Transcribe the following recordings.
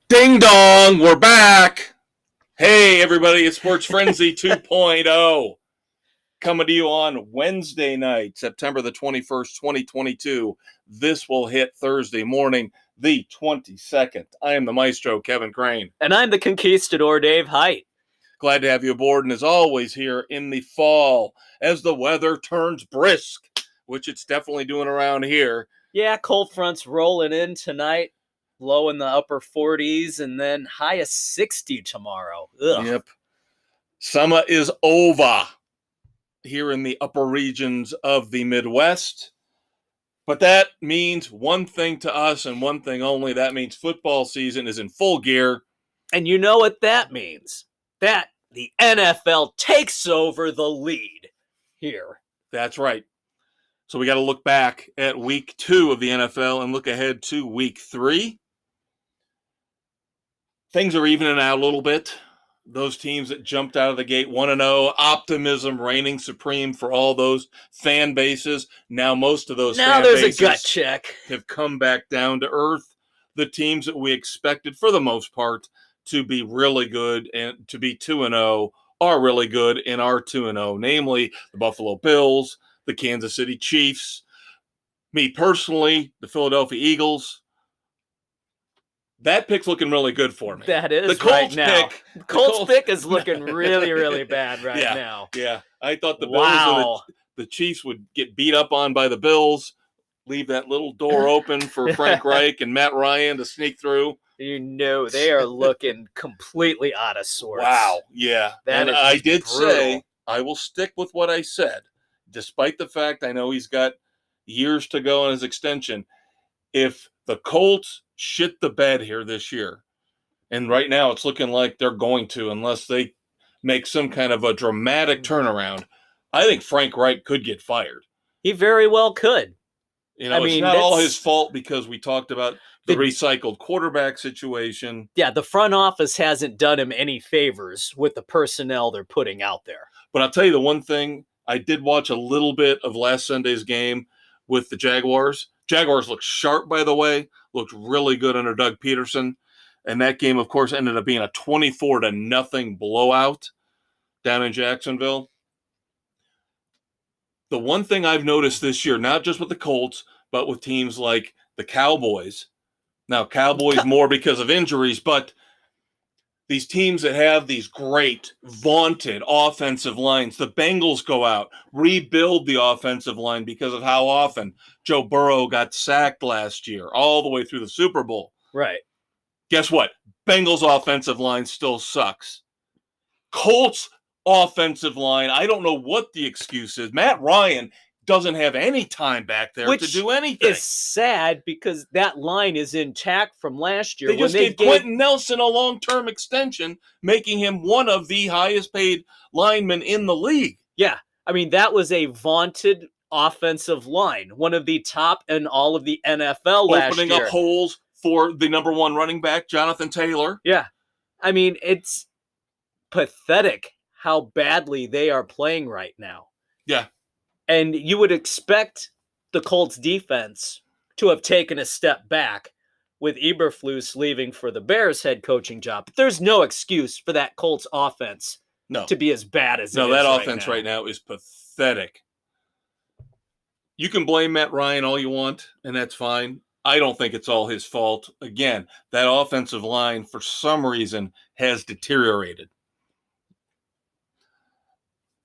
Ding dong, we're back. Hey, everybody, it's Sports Frenzy 2.0 coming to you on Wednesday night, September the 21st, 2022. This will hit Thursday morning, the 22nd. I am the maestro, Kevin Crane. And I'm the conquistador, Dave Height. Glad to have you aboard, and as always here in the fall, as the weather turns brisk, which it's definitely doing around here. Yeah, cold front's rolling in tonight. Low in the upper 40s, and then high of 60 tomorrow. Ugh. Yep. Summer is over here in the upper regions of the Midwest. But that means one thing to us and one thing only. That means football season is in full gear. And you know what that means? That the NFL takes over the lead here. That's right. So we got to look back at week 2 of the NFL and look ahead to week 3. Things are evening out a little bit. Those teams that jumped out of the gate 1-0, optimism reigning supreme for all those fan bases. Now most of those fan bases a gut check. Have come back down to earth. The teams that we expected for the most part to be really good and to be 2-0 are really good and are 2-0, namely the Buffalo Bills, the Kansas City Chiefs, me personally, the Philadelphia Eagles. That pick's looking really good for me. That is the Colts right now. pick. The Colts pick is looking really, really bad now. Yeah, I thought the Bills and the Chiefs would get beat up on by the Bills, leave that little door open for Frank Reich and Matt Ryan to sneak through. You know, they are looking completely out of sorts. Wow, yeah. That and I did say I will stick with what I said, despite the fact I know he's got years to go on his extension. If the Colts shit the bed here this year, and right now it's looking like they're going to, unless they make some kind of a dramatic turnaround, I think Frank Reich could get fired. He very well could. You know, it's not all his fault because we talked about the recycled quarterback situation. Yeah, the front office hasn't done him any favors with the personnel they're putting out there. But I'll tell you the one thing, I did watch a little bit of last Sunday's game with the Jaguars. Jaguars looked sharp, by the way, looked really good under Doug Peterson. And that game, of course, ended up being a 24-0 blowout down in Jacksonville. The one thing I've noticed this year, not just with the Colts, but with teams like the Cowboys. Now, Cowboys more because of injuries, but these teams that have these great, vaunted offensive lines, the Bengals go out, rebuild the offensive line because of how often Joe Burrow got sacked last year, all the way through the Super Bowl. Right. Guess what? Bengals offensive line still sucks. Colts offensive line, I don't know what the excuse is. Matt Ryan doesn't have any time back there to do anything. It's sad because that line is intact from last year. They just gave Quentin Nelson a long-term extension, making him one of the highest-paid linemen in the league. Yeah, I mean, that was a vaunted offensive line, one of the top in all of the NFL last year. Opening up holes for the number one running back, Jonathan Taylor. Yeah, I mean, it's pathetic how badly they are playing right now. Yeah. And you would expect the Colts defense to have taken a step back with Eberflus leaving for the Bears head coaching job. But there's no excuse for that Colts offense to be as bad as it is. No, that offense right now is pathetic. You can blame Matt Ryan all you want, and that's fine. I don't think it's all his fault. Again, that offensive line, for some reason, has deteriorated.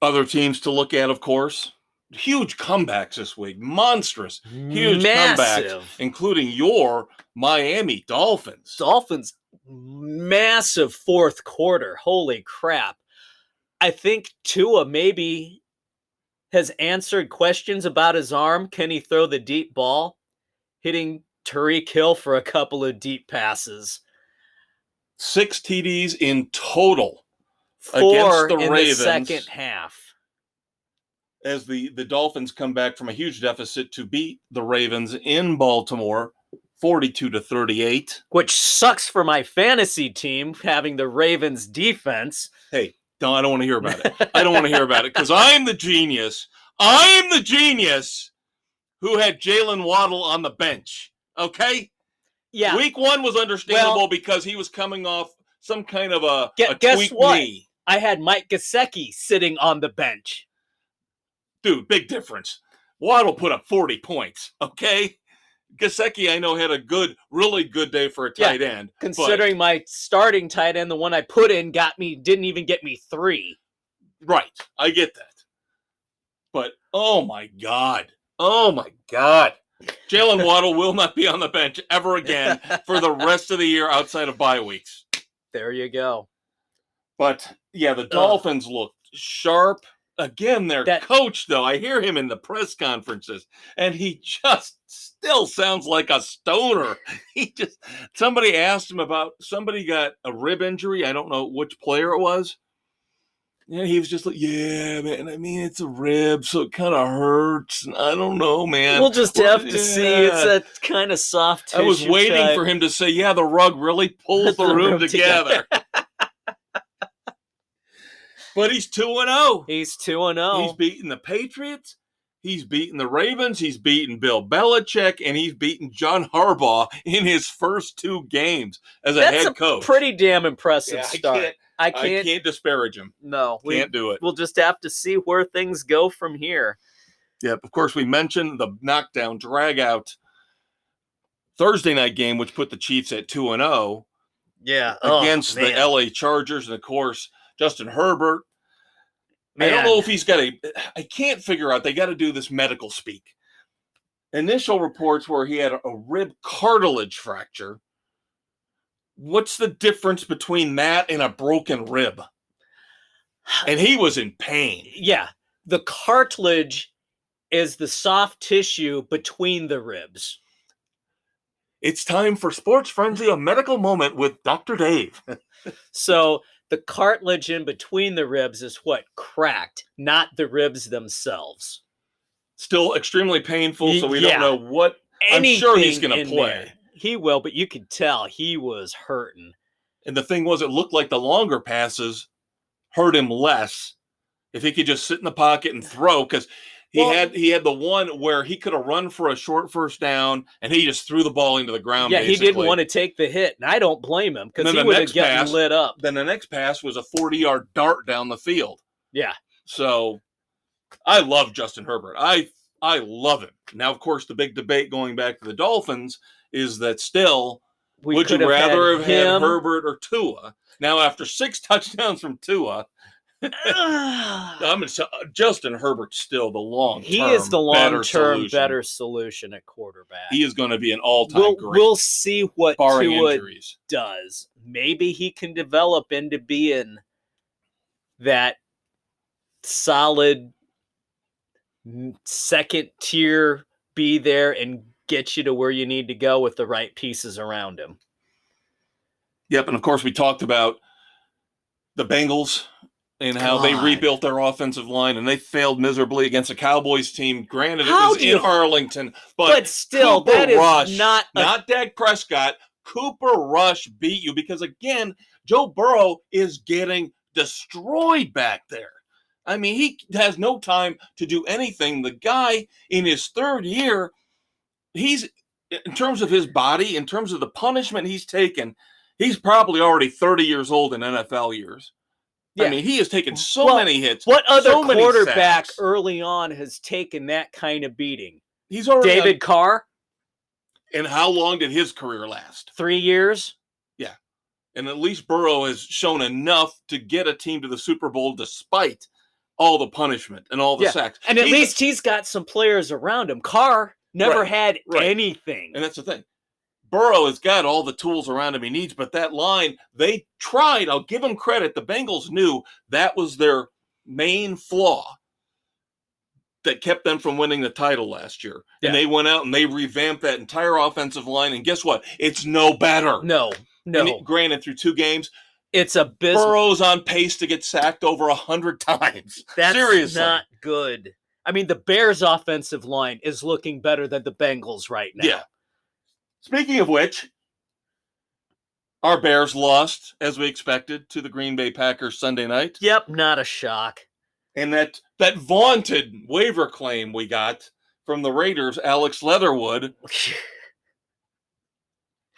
Other teams to look at, of course. Huge comebacks this week. Monstrous. Huge comebacks, including your Miami Dolphins. Dolphins, massive fourth quarter. Holy crap. I think Tua maybe has answered questions about his arm. Can he throw the deep ball? Hitting Tyreek Hill for a couple of deep passes. 6 TDs in total. 4 against the in Ravens, the second half. As the Dolphins come back from a huge deficit to beat the Ravens in Baltimore, 42-38. Which sucks for my fantasy team, having the Ravens defense. Hey, no, I don't want to hear about it. I don't want to hear about it because I'm the genius. I'm the genius who had Jalen Waddle on the bench. Okay? Yeah. Week 1 was understandable because he was coming off some kind of a guess tweaked what? knee. I had Mike Gesicki sitting on the bench. Dude, big difference. Waddle put up 40 points, okay? Gesicki, I know, had a really good day for a tight end. Considering my starting tight end, the one I put in didn't even get me 3. Right, I get that. But, oh my God. Jalen Waddle will not be on the bench ever again for the rest of the year outside of bye weeks. There you go. But, yeah, the Dolphins looked sharp. Again, their coach, though, I hear him in the press conferences, and he just still sounds like a stoner. Somebody asked him somebody got a rib injury. I don't know which player it was. Yeah, he was just like, yeah, man, I mean, it's a rib, so it kind of hurts. I don't know, man. We'll just have to see. It's a kind of soft tissue. I was waiting for him to say, yeah, the rug really pulls the room together. But he's 2-0. He's 2-0. He's beaten the Patriots. He's beaten the Ravens. He's beaten Bill Belichick, and he's beaten John Harbaugh in his first 2 games as a head coach. That's a pretty damn impressive start. I can't disparage him. No, can't do it. We'll just have to see where things go from here. Yep. Of course, we mentioned the knockdown, drag-out Thursday night game, which put the Chiefs at 2-0. Yeah. Against the LA Chargers, and of course, Justin Herbert. Man. I don't know if he's got I can't figure out. They got to do this medical speak. Initial reports where he had a rib cartilage fracture. What's the difference between that and a broken rib? And he was in pain. Yeah. The cartilage is the soft tissue between the ribs. It's time for Sports Frenzy, a medical moment with Dr. Dave. So the cartilage in between the ribs is what cracked, not the ribs themselves. Still extremely painful, so we don't know what. I'm sure he's going to play. There. He will, but you could tell he was hurting. And the thing was, it looked like the longer passes hurt him less if he could just sit in the pocket and throw, because he had the one where he could have run for a short first down, and he just threw the ball into the ground. Yeah, basically. He didn't want to take the hit, and I don't blame him because he would have gotten lit up. Then the next pass was a 40-yard dart down the field. Yeah. So I love Justin Herbert. I love him. Now, of course, the big debate going back to the Dolphins is that still, would you rather have had Herbert or Tua? Now, after 6 touchdowns from Tua, Justin Herbert's still the long-term. He is the long-term better solution at quarterback. He is going to be an all-time great. We'll see what Tua injuries. Does. Maybe he can develop into being that solid second tier, be there and get you to where you need to go with the right pieces around him. Yep, and of course we talked about the Bengals and how they rebuilt their offensive line, and they failed miserably against a Cowboys team. Granted, it was in Arlington, but still, Cooper that is Rush, not Dak Prescott. Cooper Rush beat you because, again, Joe Burrow is getting destroyed back there. I mean, he has no time to do anything. The guy in his 3rd year, he's, in terms of his body, in terms of the punishment he's taken, he's probably already 30 years old in NFL years. Yeah. I mean, he has taken so many hits. What other quarterback early on has taken that kind of beating? He's already David Carr. And how long did his career last? 3 years. Yeah. And at least Burrow has shown enough to get a team to the Super Bowl despite all the punishment and all the sacks. And at least he's got some players around him. Carr never had anything. And that's the thing. Burrow has got all the tools around him he needs, but that line, they tried. I'll give them credit. The Bengals knew that was their main flaw that kept them from winning the title last year. Yeah. And they went out and they revamped that entire offensive line, and guess what? It's no better. No. Granted, through 2 games, it's abysmal. Burrow's on pace to get sacked over 100 times. That's seriously not good. I mean, the Bears' offensive line is looking better than the Bengals right now. Yeah. Speaking of which, our Bears lost, as we expected, to the Green Bay Packers Sunday night. Yep, not a shock. And that vaunted waiver claim we got from the Raiders, Alex Leatherwood.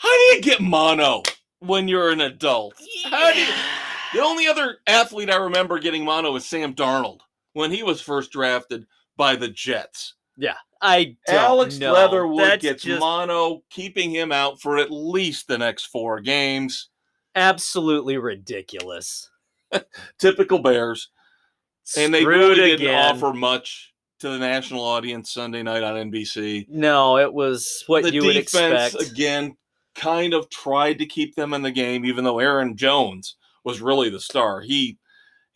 How do you get mono when you're an adult? The only other athlete I remember getting mono is Sam Darnold when he was first drafted by the Jets. Yeah, I don't Alex know. Leatherwood gets mono, keeping him out for at least the next 4 games. Absolutely ridiculous. Typical Bears. And they Screwed really again. didn't offer much to the national audience Sunday night on NBC. No, it was what you would expect. The defense, again, kind of tried to keep them in the game, even though Aaron Jones was really the star. He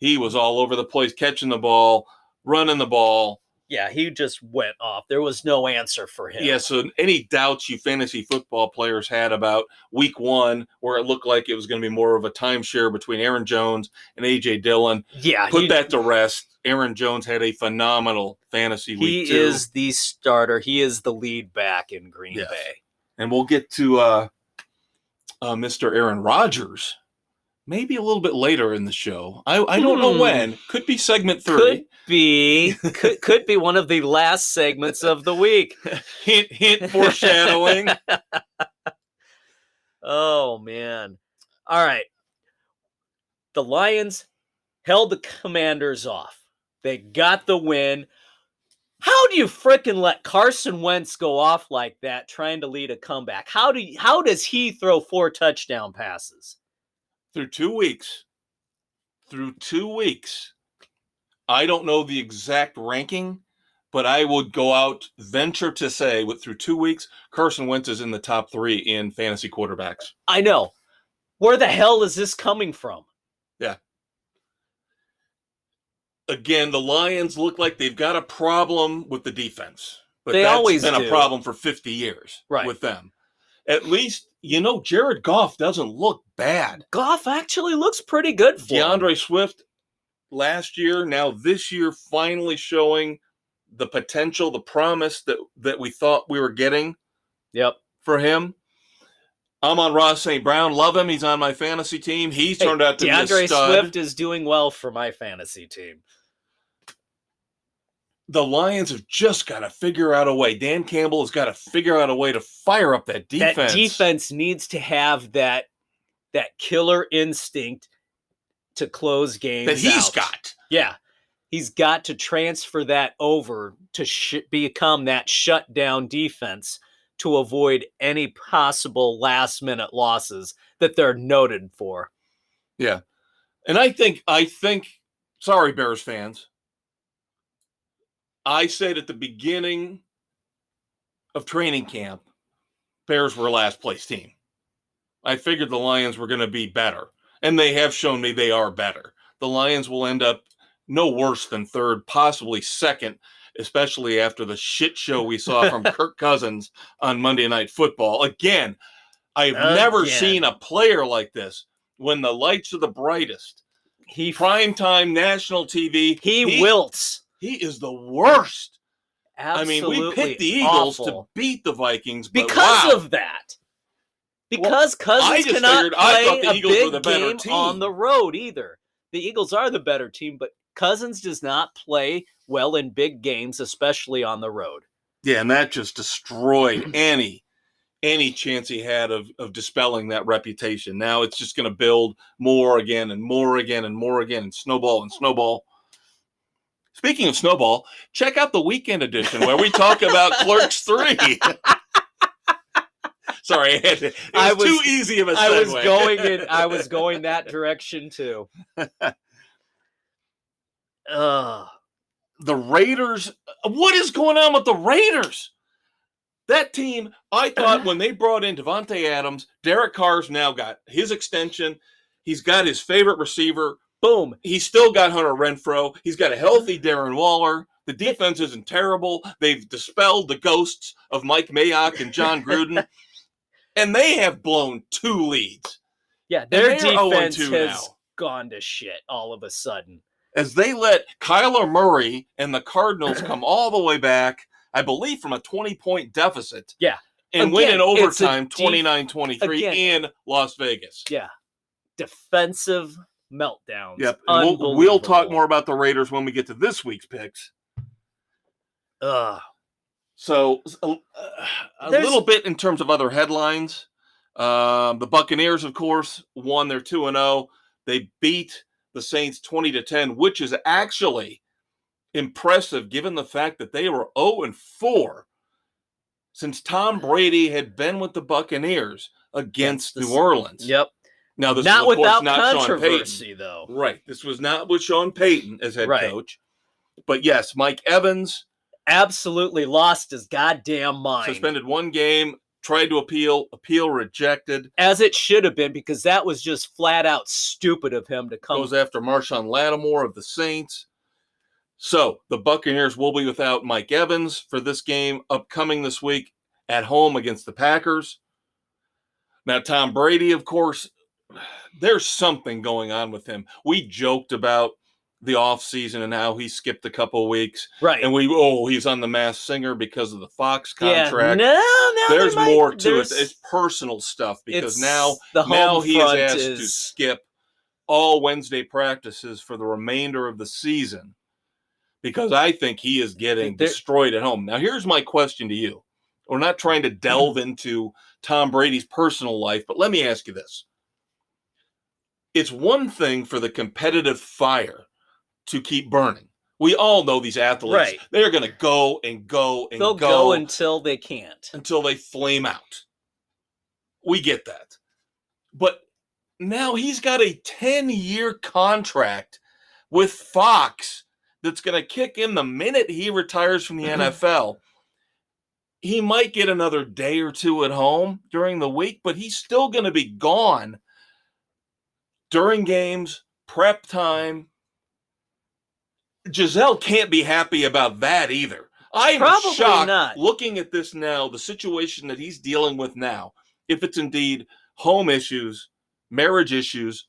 was all over the place, catching the ball, running the ball. Yeah, he just went off. There was no answer for him. Yeah, so any doubts you fantasy football players had about week 1, where it looked like it was going to be more of a timeshare between Aaron Jones and A.J. Dillon, put that to rest. Aaron Jones had a phenomenal fantasy week, too. He is the starter. He is the lead back in Green Bay. And we'll get to Mr. Aaron Rodgers maybe a little bit later in the show. I don't know when. Could be segment 3. Could be one of the last segments of the week. Hint foreshadowing. Oh, man. All right. The Lions held the Commanders off. They got the win. How do you frickin' let Carson Wentz go off like that trying to lead a comeback? How does he throw 4 touchdown passes? Through 2 weeks. I don't know the exact ranking, but I would venture to say through 2 weeks, Carson Wentz is in the top 3 in fantasy quarterbacks. I know. Where the hell is this coming from? Yeah. Again, the Lions look like they've got a problem with the defense. But they always been a problem for 50 years with them. At least, Jared Goff doesn't look bad. Goff actually looks pretty good for DeAndre him. Swift last year, now this year, finally showing the potential, the promise that we thought we were getting for him. I'm on Ross St. Brown. Love him. He's on my fantasy team. He's turned out to be a stud. DeAndre Swift is doing well for my fantasy team. The Lions have just got to figure out a way. Dan Campbell has got to figure out a way to fire up that defense. That defense needs to have that killer instinct to close games that he's got. Yeah. He's got to transfer that over to become that shutdown defense to avoid any possible last-minute losses that they're noted for. Yeah. And I think, sorry, Bears fans, I said at the beginning of training camp, Bears were last place team. I figured the Lions were going to be better, and they have shown me they are better. The Lions will end up no worse than 3rd, possibly 2nd, especially after the shit show we saw from Kirk Cousins on Monday Night Football. Again, I've never seen a player like this when the lights are the brightest. Primetime national TV. He wilts. He is the worst. Absolutely. We picked the Eagles to beat the Vikings because of that. Because Cousins cannot play a big game on the road either. The Eagles are the better team, but Cousins does not play well in big games, especially on the road. Yeah, and that just destroyed any chance he had of dispelling that reputation. Now it's just going to build more again and more again and more again and snowball. Speaking of snowball, check out the weekend edition where we talk about Clerks 3. Sorry, it was too easy of a segue. I was going that direction too. The Raiders. What is going on with the Raiders? That team, I thought when they brought in Devontae Adams, Derek Carr's now got his extension. He's got his favorite receiver. Boom. He's still got Hunter Renfrow. He's got a healthy Darren Waller. The defense isn't terrible. They've dispelled the ghosts of Mike Mayock and John Gruden. And they have blown 2 leads. Yeah, their defense has gone to shit all of a sudden. As they let Kyler Murray and the Cardinals come all the way back, I believe from a 20-point deficit. Yeah. And win in overtime 29-23 in Las Vegas. Yeah. Defensive meltdowns. Yep. We'll talk more about the Raiders when we get to this week's picks. So a little bit in terms of other headlines. The Buccaneers, of course, won. They're 2-0. They beat the Saints 20-10, which is actually impressive given the fact that they were 0-4 since Tom Brady had been with the Buccaneers against New Orleans. Yep. Now, this not was, of without course, not controversy, Sean Payton. though. Right. This was not with Sean Payton as head coach. But yes, Mike Evans absolutely lost his goddamn mind. Suspended one game, tried to appeal rejected. As it should have been, because that was just flat out stupid of him to come. Goes after Marshawn Lattimore of the Saints. So the Buccaneers will be without Mike Evans for this game upcoming this week at home against the Packers. Now, Tom Brady, of course, there's something going on with him. We joked about the offseason and how he skipped a couple of weeks. Right. And he's on The Masked Singer because of the Fox contract. Yeah. No, there's more to it. It's personal stuff because now he is asked to skip all Wednesday practices for the remainder of the season because I think he is getting destroyed at home. Now, here's my question to you. We're not trying to delve into Tom Brady's personal life, but let me ask you this. It's one thing for the competitive fire to keep burning. We all know these athletes. Right. They're going to go and go and They'll go until they can't. Until they flame out. We get that. But now he's got a 10-year contract with Fox that's going to kick in the minute he retires from the NFL. He might get another day or two at home during the week, but he's still going to be gone during games, prep time. Giselle can't be happy about that either. I'm shocked looking at this now, the situation that he's dealing with now, if it's indeed home issues, marriage issues,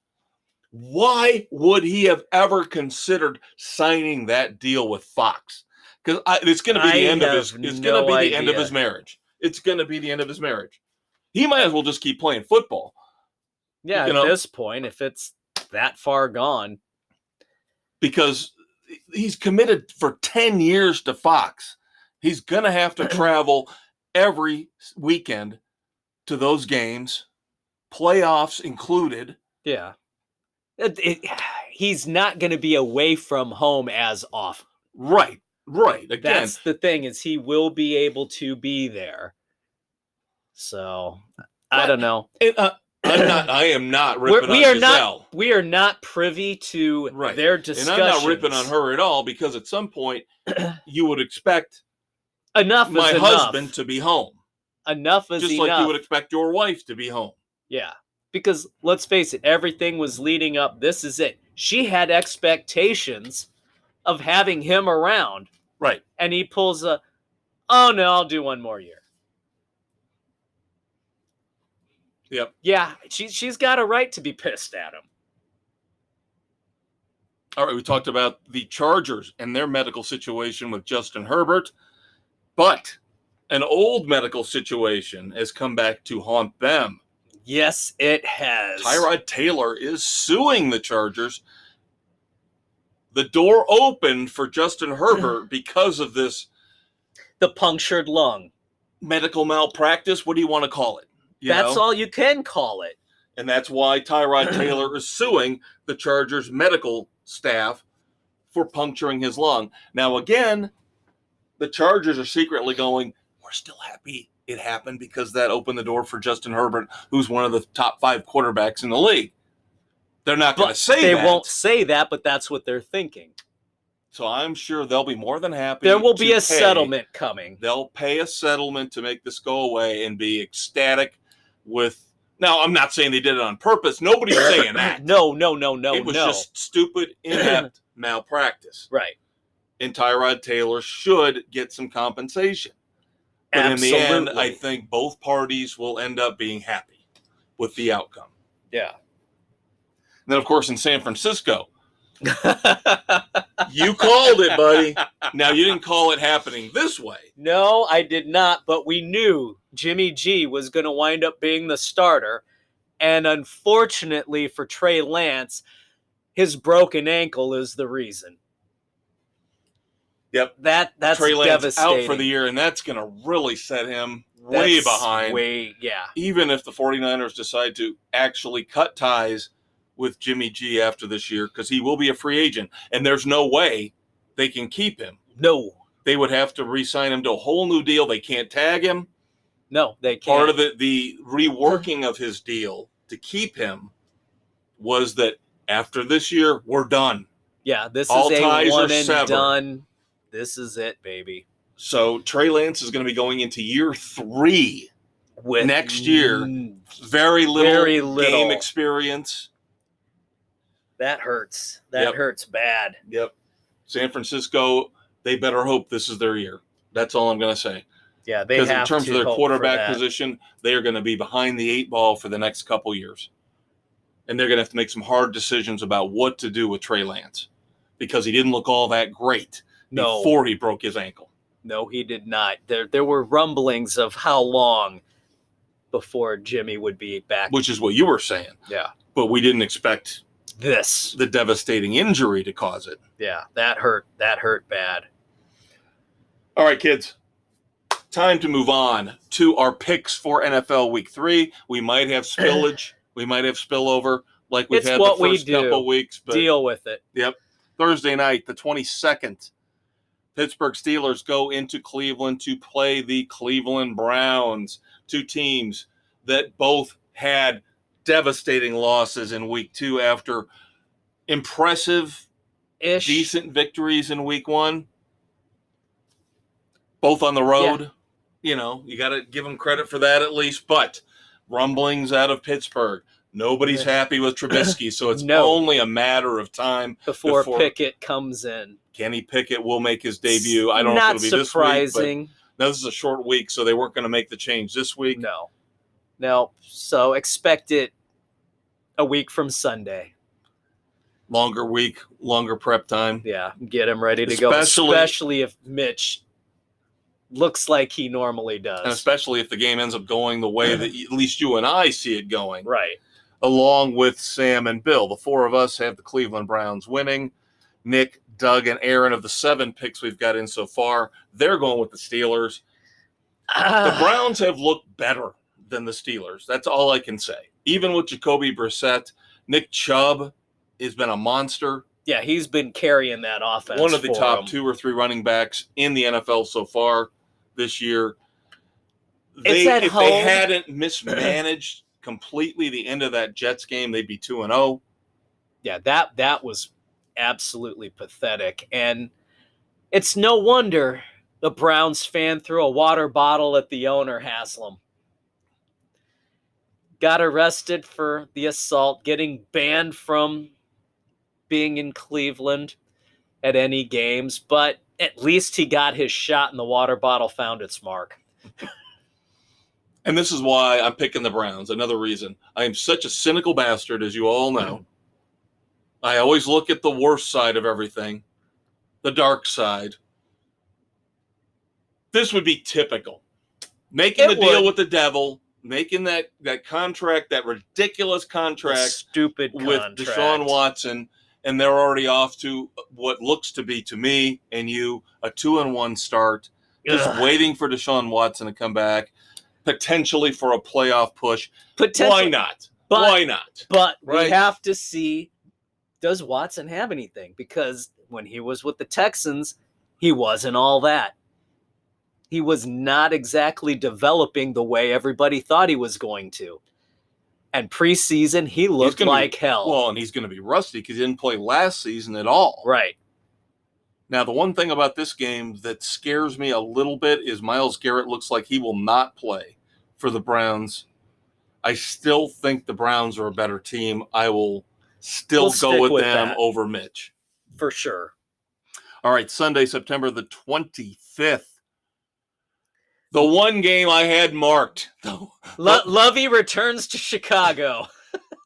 why would he have ever considered signing that deal with Fox? Because it's going to be the end of his. It's going to be the end of his marriage. It's going to be the end of his marriage. He might as well just keep playing football. Yeah, at this point, if it's that far gone, because he's committed for 10 years to Fox. He's going to have to travel every weekend to those games, playoffs included. Yeah. He's not going to be away from home as often. Right. Again, that's the thing, is he will be able to be there. So, I don't know. I am not ripping on Giselle. We are not privy to their discussions. And I'm not ripping on her at all because at some point you would expect my husband to be home. Enough is just enough. Like you would expect your wife to be home. Yeah. Because let's face it, everything was leading up. This is it. She had expectations of having him around. Right. And he pulls oh no, I'll do one more year. Yep. Yeah, she's got a right to be pissed at him. All right, we talked about the Chargers and their medical situation with Justin Herbert, but an old medical situation has come back to haunt them. Yes, it has. Tyrod Taylor is suing the Chargers. The door opened for Justin Herbert because of this. The punctured lung. Medical malpractice, what do you want to call it? That's all you can call it. And that's why Tyrod Taylor is suing the Chargers medical staff for puncturing his lung. Now, again, the Chargers are secretly going, we're still happy it happened because that opened the door for Justin Herbert, who's one of the top 5 quarterbacks in the league. They're not going to say that. They won't say that, but that's what they're thinking. So I'm sure they'll be more than happy. There will be a settlement coming. They'll pay a settlement to make this go away and be ecstatic with. Now, I'm not saying they did it on purpose. Nobody's saying that. No. It was just stupid, inept malpractice. Right. And Tyrod Taylor should get some compensation. But Absolutely. in the end, I think both parties will end up being happy with the outcome. Yeah. And then, of course, in San Francisco, you called it, buddy. Now, you didn't call it happening this way. No, I did not, but we knew Jimmy G was going to wind up being the starter. And unfortunately for Trey Lance, his broken ankle is the reason. Yep. That's Trey Lance devastating. out for the year, and that's going to really set him way behind. Yeah. Even if the 49ers decide to actually cut ties with Jimmy G after this year, because he will be a free agent, and there's no way they can keep him. No. They would have to re-sign him to a whole new deal. They can't tag him. No, they can't. Part of the reworking of his deal to keep him was that after this year, we're done. Yeah, this All is a ties are one and severed. done. This is it, baby. So Trey Lance is going to be going into year 3 With next year. Very little game experience. That hurts. That hurts bad. Yep. San Francisco, they better hope this is their year. That's all I'm going to say. Yeah, they have to. Because in terms of their quarterback position, they are going to be behind the 8 ball for the next couple years. And they're going to have to make some hard decisions about what to do with Trey Lance, because he didn't look all that great before he broke his ankle. No, he did not. There were rumblings of how long before Jimmy would be back. Which is what you were saying. Yeah. But we didn't expect the devastating injury to cause it. Yeah, that hurt. That hurt bad. All right, kids. Time to move on to our picks for NFL Week 3. We might have spillage. We might have spillover like we've had the first couple weeks. But deal with it. Yep. Thursday night, the 22nd, Pittsburgh Steelers go into Cleveland to play the Cleveland Browns, 2 teams that both had devastating losses in Week 2 after impressive, decent victories in Week 1. Both on the road. Yeah. You know, you got to give them credit for that at least. But rumblings out of Pittsburgh. Nobody's happy with Trubisky, so it's only a matter of time before Pickett comes in. Kenny Pickett will make his debut. I don't know if it'll be surprising. This week, but no, this is a short week, so they weren't going to make the change this week. No. So expect it a week from Sunday. Longer week, longer prep time. Yeah, get him ready to go, especially if Mitch looks like he normally does. And especially if the game ends up going the way that at least you and I see it going. Right. Along with Sam and Bill. The 4 of us have the Cleveland Browns winning. Nick, Doug, and Aaron, of the 7 picks we've got in so far, they're going with the Steelers. The Browns have looked better than the Steelers. That's all I can say. Even with Jacoby Brissett, Nick Chubb has been a monster. Yeah, he's been carrying that offense. One of the top 2 or 3 running backs in the NFL so far this year. If they hadn't mismanaged completely the end of that Jets game, they'd be 2-0. Yeah, that was absolutely pathetic. And it's no wonder the Browns fan threw a water bottle at the owner, Haslam. Got arrested for the assault, getting banned from being in Cleveland at any games, but at least he got his shot and the water bottle found its mark. And this is why I'm picking the Browns. Another reason. I am such a cynical bastard, as you all know. I always look at the worst side of everything, the dark side. This would be typical. Making the deal with the devil, making that contract, that ridiculous contract, stupid with Deshaun Watson, and they're already off to what looks to be, to me and you, a 2-1 start. Just waiting for Deshaun Watson to come back, potentially for a playoff push. Why not? Why not? But we have to see, does Watson have anything? Because when he was with the Texans, he wasn't all that. He was not exactly developing the way everybody thought he was going to. And preseason, he looked like hell. Well, and he's going to be rusty because he didn't play last season at all. Right. Now, the one thing about this game that scares me a little bit is Myles Garrett looks like he will not play for the Browns. I still think the Browns are a better team. I will still go with them over Mitch. For sure. All right, Sunday, September the 25th. The one game I had marked. Lovey returns to Chicago.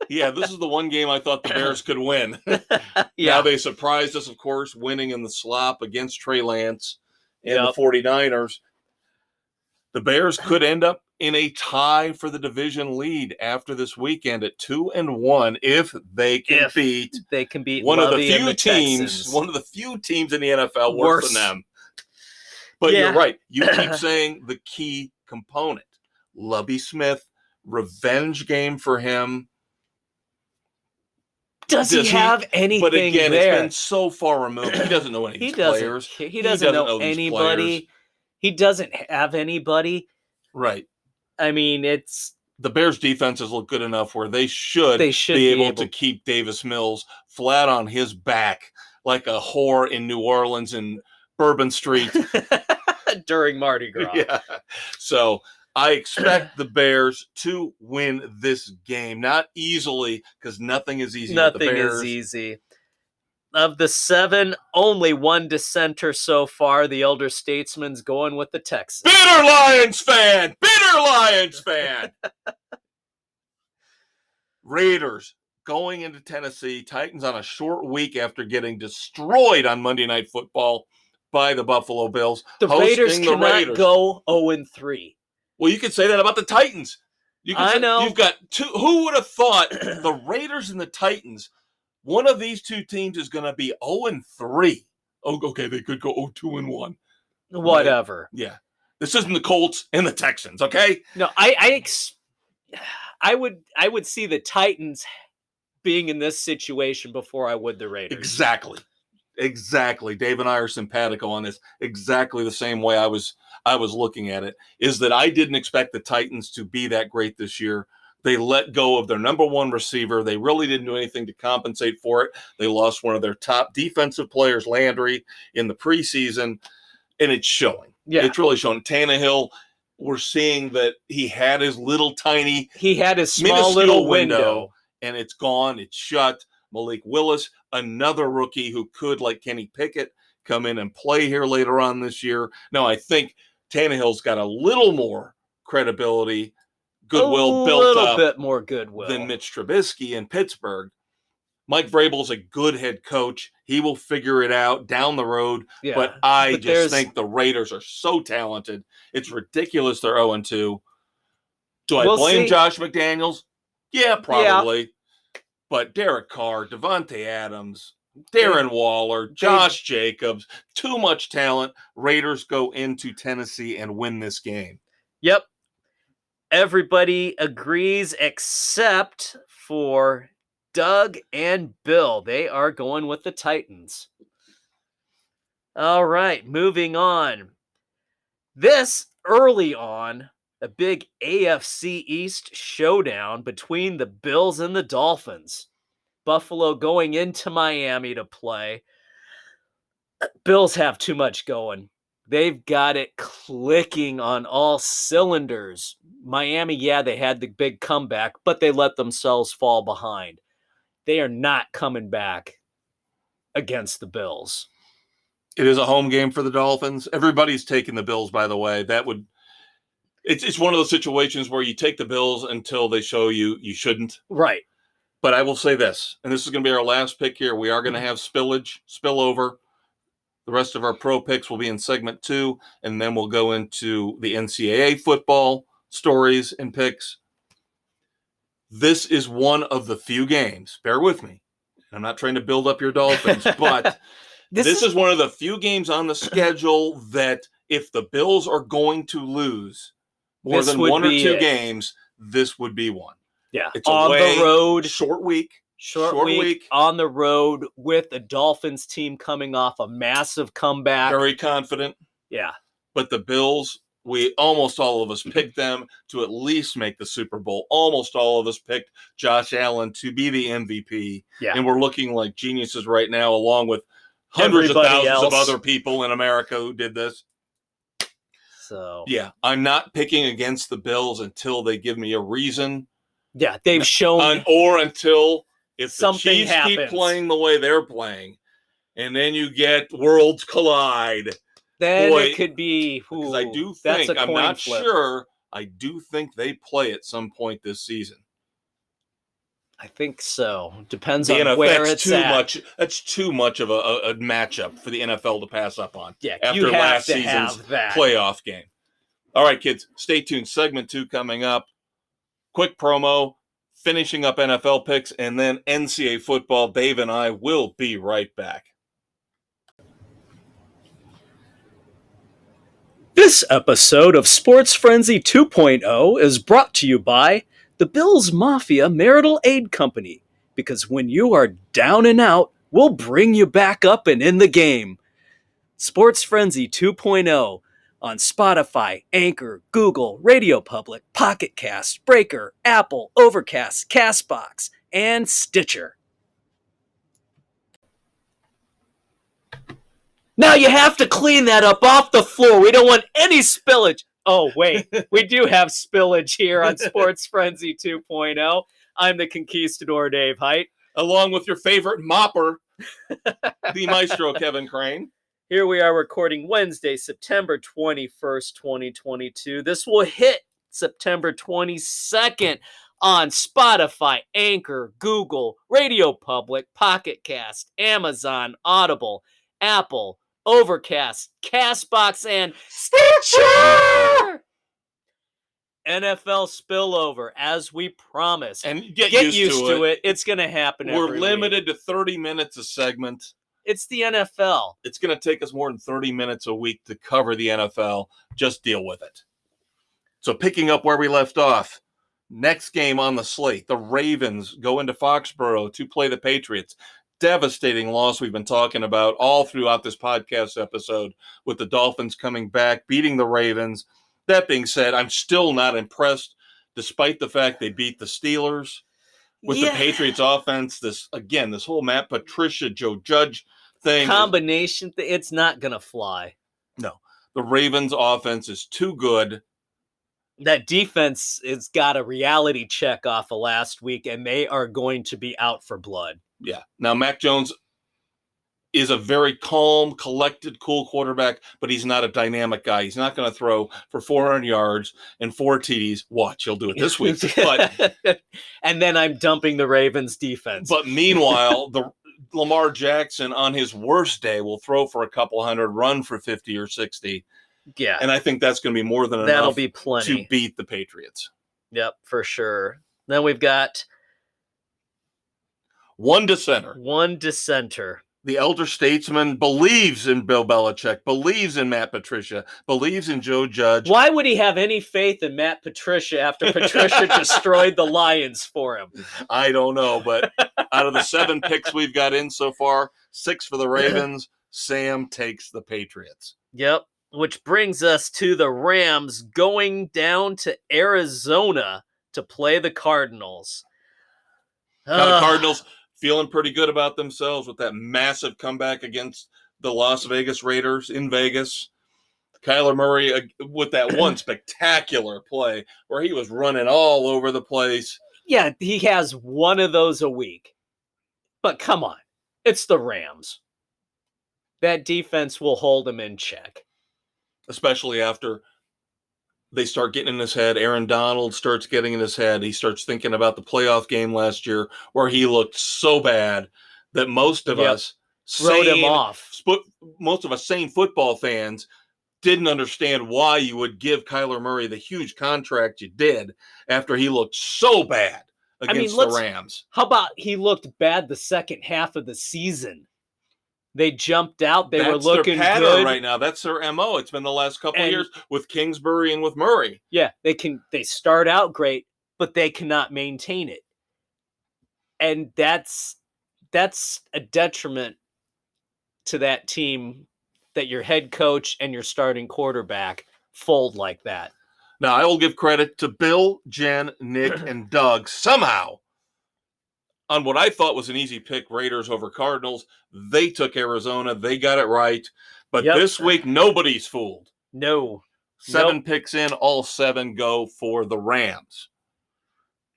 Yeah, this is the one game I thought the Bears could win. Now they surprised us, of course, winning in the slop against Trey Lance and the 49ers. The Bears could end up in a tie for the division lead after this weekend at 2-1 if they can beat one of the few teams in the NFL worse than them. But you're right. You keep saying the key component. Lovie Smith, revenge game for him. Does he have anything But again, there? it's been so far removed. He doesn't know any of these players. He doesn't know anybody. He doesn't have anybody. Right. I mean, the Bears' defenses look good enough where they should be able to keep Davis Mills flat on his back like a whore in New Orleans and Bourbon Street during Mardi Gras. Yeah. So I expect the Bears to win this game. Not easily, because nothing is easy with the Bears. Nothing is easy. Of the 7, only one dissenter so far. The elder statesman's going with the Texans. Bitter Lions fan! Bitter Lions fan! Raiders going into Tennessee. Titans on a short week after getting destroyed on Monday Night Football by the Buffalo Bills. The Raiders cannot go 0-3. Well, you could say that about the Titans. I know. You've got two. Who would have thought the Raiders and the Titans, one of these two teams is going to be 0-3. Oh, okay, they could go 0-2-1. Whatever. Right? Yeah. This isn't the Colts and the Texans, okay? No, I would see the Titans being in this situation before I would the Raiders. Exactly. Dave and I are simpatico on this. Exactly the same way I was looking at it, is that I didn't expect the Titans to be that great this year. They let go of their number one receiver. They really didn't do anything to compensate for it. They lost one of their top defensive players, Landry, in the preseason, and it's showing. Yeah. It's really showing. Tannehill, we're seeing that he had his small little window, and it's gone. It's shut. Malik Willis, another rookie who could, like Kenny Pickett, come in and play here later on this year. Now, I think Tannehill's got a little more credibility, goodwill built up, bit more goodwill than Mitch Trubisky in Pittsburgh. Mike Vrabel's a good head coach. He will figure it out down the road. Yeah, but I just think the Raiders are so talented. It's ridiculous they're 0-2. Do I blame Josh McDaniels? Yeah, probably. Yeah. But Derek Carr, Devontae Adams, Darren Waller, Josh Jacobs, too much talent. Raiders go into Tennessee and win this game. Yep. Everybody agrees except for Doug and Bill. They are going with the Titans. All right, moving on. This early on, a big AFC East showdown between the Bills and the Dolphins. Buffalo going into Miami to play. Bills have too much going. They've got it clicking on all cylinders. Miami, yeah, they had the big comeback, but they let themselves fall behind. They are not coming back against the Bills. It is a home game for the Dolphins. Everybody's taking the Bills, by the way. It's one of those situations where you take the Bills until they show you shouldn't. Right. But I will say this, and this is going to be our last pick here. We are going to have spillover. The rest of our pro picks will be in segment 2, and then we'll go into the NCAA football stories and picks. This is one of the few games. Bear with me. I'm not trying to build up your Dolphins, but this is one of the few games on the schedule that if the Bills are going to lose more than one or two games, this would be one. Yeah, it's on the road. Short week. Short week on the road with the Dolphins team coming off a massive comeback. Very confident. Yeah. But the Bills, almost all of us picked them to at least make the Super Bowl. Almost all of us picked Josh Allen to be the MVP. Yeah. And we're looking like geniuses right now, along with hundreds of thousands of other people in America who did this. So yeah, I'm not picking against the Bills until they give me a reason. Yeah, they've shown. Or until if something the Chiefs happens. keep playing the way they're playing, and then you get worlds collide. Then it could be. Because I do think, I'm not sure, I do think they play at some point this season. I think so. Depends on where it's at. That's too much of a matchup for the NFL to pass up on. Yeah, after last season's playoff game. All right, kids, stay tuned. Segment 2 coming up. Quick promo, finishing up NFL picks, and then NCAA football. Dave and I will be right back. This episode of Sports Frenzy 2.0 is brought to you by the Bills Mafia Marital Aid Company, because when you are down and out, we'll bring you back up and in the game. Sports Frenzy 2.0 on Spotify, Anchor, Google, Radio Public, Pocket Cast, Breaker, Apple, Overcast, Castbox, and Stitcher. Now you have to clean that up off the floor. We don't want any spillage. Oh, wait. We do have spillage here on Sports Frenzy 2.0. I'm the Conquistador, Dave Height. Along with your favorite mopper, the maestro, Kevin Crane. Here we are recording Wednesday, September 21st, 2022. This will hit September 22nd on Spotify, Anchor, Google, Radio Public, Pocket Cast, Amazon, Audible, Apple, Overcast, Castbox, and Stitcher! NFL spillover, as we promised. And get used to it. It's going to happen every We're limited week. to 30 minutes a segment. It's the NFL. It's going to take us more than 30 minutes a week to cover the NFL. Just deal with it. So picking up where we left off, next game on the slate, the Ravens go into Foxborough to play the Patriots. Devastating loss we've been talking about all throughout this podcast episode, with the Dolphins coming back, beating the Ravens. That being said, I'm still not impressed, despite the fact they beat the Steelers. With the Patriots offense, this whole Matt Patricia, Joe Judge thing. Combination, it's not going to fly. No. The Ravens offense is too good. That defense has got a reality check off of last week, and they are going to be out for blood. Yeah. Now, Mac Jones is a very calm, collected, cool quarterback, but he's not a dynamic guy. He's not going to throw for 400 yards and 4 TDs. Watch, he'll do it this week. But and then I'm dumping the Ravens defense. But meanwhile, the Lamar Jackson on his worst day will throw for a couple hundred, run for 50 or 60. Yeah. And I think that's going to be more than enough. That'll be plenty to beat the Patriots. Yep, for sure. Then we've got one dissenter. The elder statesman believes in Bill Belichick, believes in Matt Patricia, believes in Joe Judge. Why would he have any faith in Matt Patricia after Patricia destroyed the Lions for him? I don't know, but out of the 7 picks we've got in so far, 6 for the Ravens, Sam takes the Patriots. Yep, which brings us to the Rams going down to Arizona to play the Cardinals. Now the Cardinals feeling pretty good about themselves with that massive comeback against the Las Vegas Raiders in Vegas. Kyler Murray with that one spectacular play where he was running all over the place. Yeah, he has one of those a week. But come on, it's the Rams. That defense will hold him in check. Especially after they start getting in his head. Aaron Donald starts getting in his head. He starts thinking about the playoff game last year where he looked so bad that most of us wrote him off. Most of us sane football fans didn't understand why you would give Kyler Murray the huge contract you did after he looked so bad against the Rams. How about he looked bad the second half of the season? They jumped out. They were looking their pattern good right now. That's their MO. It's been the last couple of years with Kingsbury and with Murray. Yeah, they start out great, but they cannot maintain it. And that's a detriment to that team, that your head coach and your starting quarterback fold like that. Now, I will give credit to Bill, Jen, Nick, and Doug somehow on what I thought was an easy pick, Raiders over Cardinals. They took Arizona. They got it right. But this week, nobody's fooled. No. 7 picks in, all 7 go for the Rams.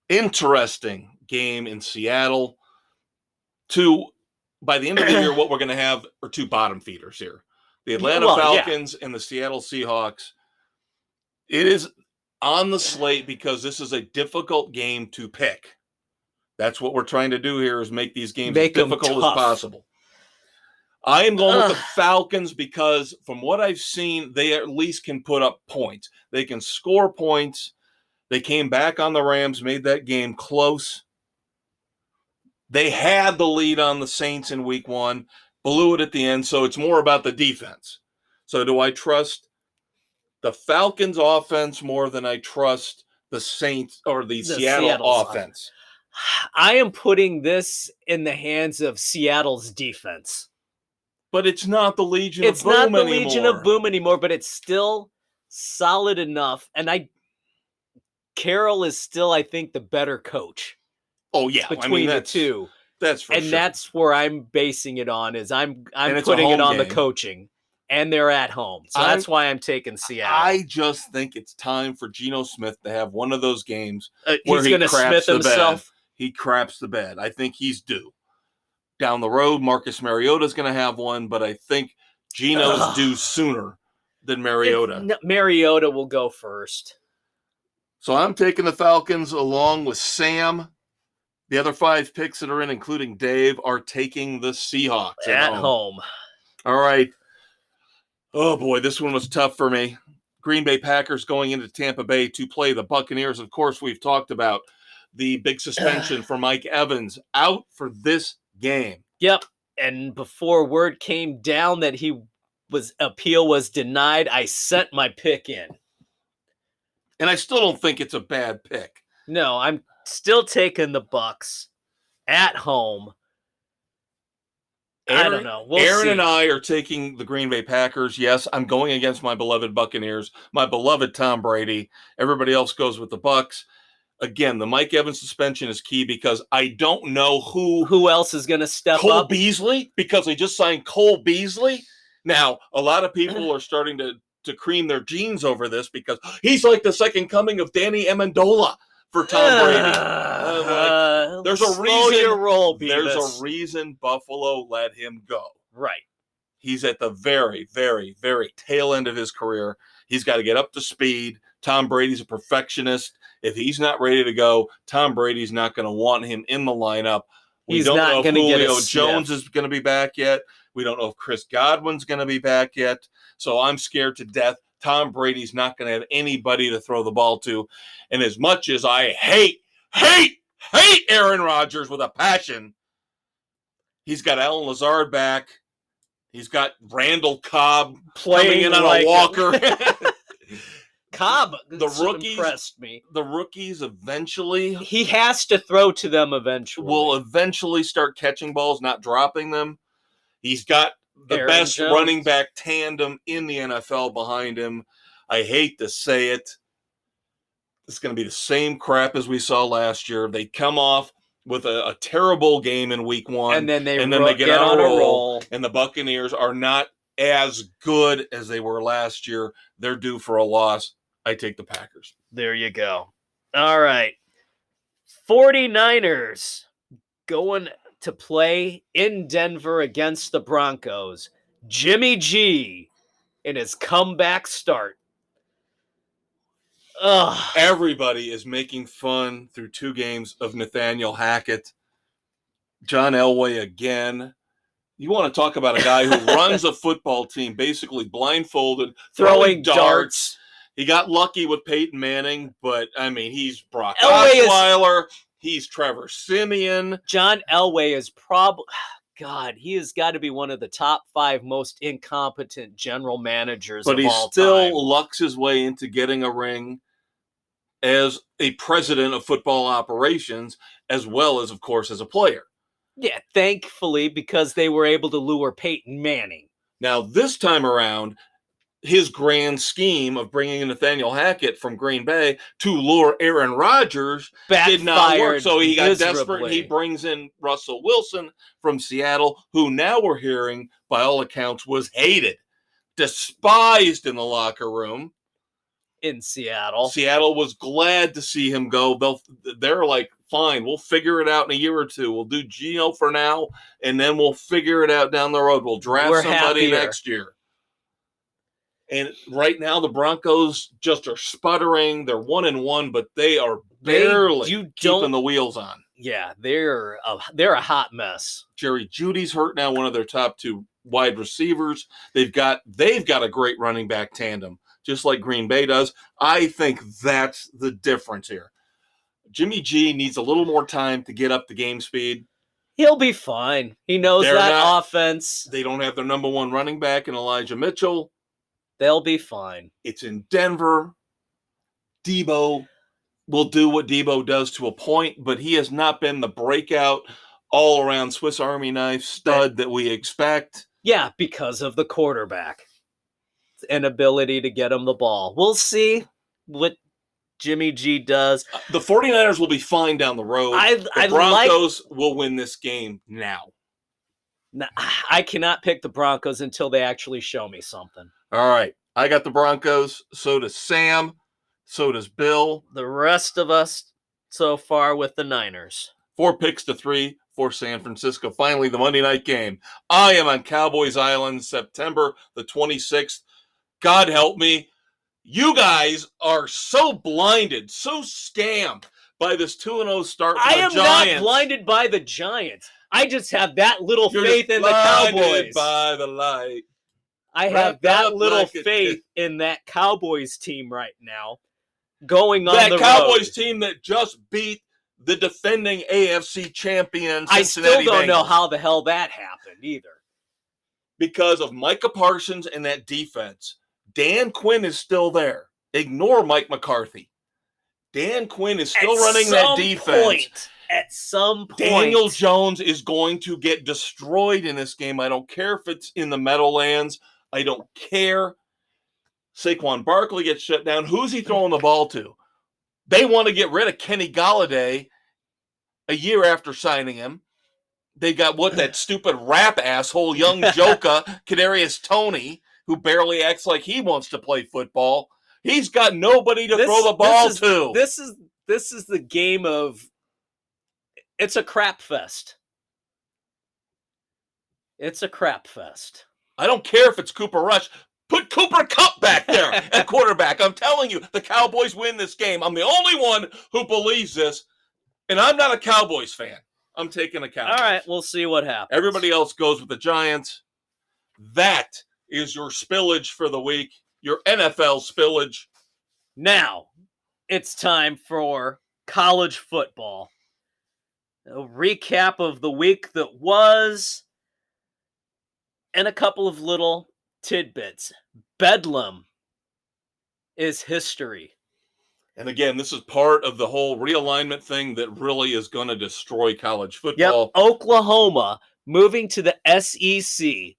Interesting game in Seattle. By the end of the year, what we're going to have are 2 bottom feeders here. The Atlanta Falcons and the Seattle Seahawks. It is on the slate because this is a difficult game to pick. That's what we're trying to do here, is make these games as difficult as possible. I am going with the Falcons because from what I've seen, they at least can put up points. They can score points. They came back on the Rams, made that game close. They had the lead on the Saints in week 1, blew it at the end, so it's more about the defense. So do I trust the Falcons offense more than I trust the Saints or the Seattle Seattle's offense. I am putting this in the hands of Seattle's defense. But it's not the Legion It's of Boom not the anymore. Legion of Boom anymore, but it's still solid enough. And Carroll is still, I think, the better coach. Oh yeah, between the two. That's for and sure. that's where I'm basing it on. Is I'm And it's a putting it home on the game. coaching, and they're at home, so that's why I'm taking Seattle. I just think it's time for Geno Smith to have one of those games where he's going to Smith himself. He craps the bed. I think he's due. Down the road, Marcus Mariota's going to have one, but I think Geno's due sooner than Mariota. Mariota will go first. So I'm taking the Falcons along with Sam. The other 5 picks that are in, including Dave, are taking the Seahawks at home. All right. Oh, boy, this one was tough for me. Green Bay Packers going into Tampa Bay to play the Buccaneers. Of course, we've talked about the big suspension for Mike Evans, out for this game. Yep. And before word came down that appeal was denied, I sent my pick in. And I still don't think it's a bad pick. No, I'm still taking the Bucs at home. I don't know. Aaron and I are taking the Green Bay Packers. Yes, I'm going against my beloved Buccaneers, my beloved Tom Brady. Everybody else goes with the Bucs. Again, the Mike Evans suspension is key because I don't know who else is going to step up. Cole Beasley, because they just signed Cole Beasley. Now, a lot of people are starting to cream their jeans over this because he's like the second coming of Danny Amendola for Tom Brady. There's a reason. There's a reason Buffalo let him go. Right. He's at the very, very, very tail end of his career. He's got to get up to speed. Tom Brady's a perfectionist. If he's not ready to go, Tom Brady's not going to want him in the lineup. We don't know if Julio Jones is going to be back yet. We don't know if Chris Godwin's going to be back yet. So I'm scared to death. Tom Brady's not going to have anybody to throw the ball to. And as much as I hate Aaron Rodgers with a passion, he's got Alan Lazard back. He's got Randall Cobb coming in on a walker. Cobb, the rookies impressed me. The rookies eventually, he has to throw to them eventually. Will eventually start catching balls, not dropping them. He's got the Aaron best Jones. running back tandem in the NFL behind him. I hate to say it. It's going to be the same crap as we saw last year. They come off with a terrible game in week 1. And then they get on a roll. And the Buccaneers are not as good as they were last year. They're due for a loss. I take the Packers. There you go. All right. 49ers going to play in Denver against the Broncos. Jimmy G in his comeback start. Ugh. Everybody is making fun through 2 games of Nathaniel Hackett. John Elway again. You want to talk about a guy who runs a football team basically blindfolded, throwing darts. He got lucky with Peyton Manning, but, I mean, he's Brock Osweiler. He's Trevor Siemian. John Elway is God, he has got to be one of the top 5 most incompetent general managers of all time. But he still lucks his way into getting a ring as a president of football operations, as well as, of course, as a player. Yeah, thankfully, because they were able to lure Peyton Manning. Now, this time around, his grand scheme of bringing in Nathaniel Hackett from Green Bay to lure Aaron Rodgers did not work. So he got desperate. He brings in Russell Wilson from Seattle, who now we're hearing, by all accounts, was hated, despised in the locker room. In Seattle. Seattle was glad to see him go. They're like, fine, we'll figure it out in a year or 2. We'll do Geno for now, and then we'll figure it out down the road. We'll draft somebody next year. And right now, the Broncos just are sputtering. They're 1-1, but they are barely keeping the wheels on. Yeah, they're a hot mess. Jerry Jeudy's hurt now, one of their top 2 wide receivers. They've got a great running back tandem, just like Green Bay does. I think that's the difference here. Jimmy G needs a little more time to get up to game speed. He'll be fine. He knows offense. They don't have their number 1 running back in Elijah Mitchell. They'll be fine. It's in Denver. Debo will do what Debo does to a point, but he has not been the breakout all-around Swiss Army knife stud that we expect. Yeah, because of the quarterback. Inability to get him the ball. We'll see what Jimmy G does. The 49ers will be fine down the road. The Broncos will win this game now. I cannot pick the Broncos until they actually show me something. All right. I got the Broncos. So does Sam. So does Bill. The rest of us so far with the Niners. 4 picks to 3 for San Francisco. Finally, the Monday night game. I am on Cowboys Island, September the 26th. God help me. You guys are so blinded, so scammed by this 2-0 start for the Giants. I am not blinded by the Giants. I just have that little faith in the Cowboys. By the light. I have that little faith in that Cowboys team right now going on the road. That Cowboys team that just beat the defending AFC champion Cincinnati I still don't Bengals. know how the hell that happened either. Because of Micah Parsons and that defense. Dan Quinn is still there. Ignore Mike McCarthy. Dan Quinn is still running that defense. At some point. Daniel Jones is going to get destroyed in this game. I don't care if it's in the Meadowlands. I don't care. Saquon Barkley gets shut down. Who's he throwing the ball to? They want to get rid of Kenny Golladay a year after signing him. They got that stupid rap asshole, young Joka, Kadarius Toney, who barely acts like he wants to play football. He's got nobody to throw the ball to. This is the game of it's a crap fest. It's a crap fest. I don't care if it's Cooper Rush. Put Cooper Kupp back there at quarterback. I'm telling you, the Cowboys win this game. I'm the only one who believes this, and I'm not a Cowboys fan. I'm taking the Cowboys. All right, we'll see what happens. Everybody else goes with the Giants. That is your spillage for the week, your NFL spillage. Now, it's time for college football. A recap of the week that was, and a couple of little tidbits. Bedlam is history. And again, this is part of the whole realignment thing that really is going to destroy college football. Yep. Oklahoma moving to the SEC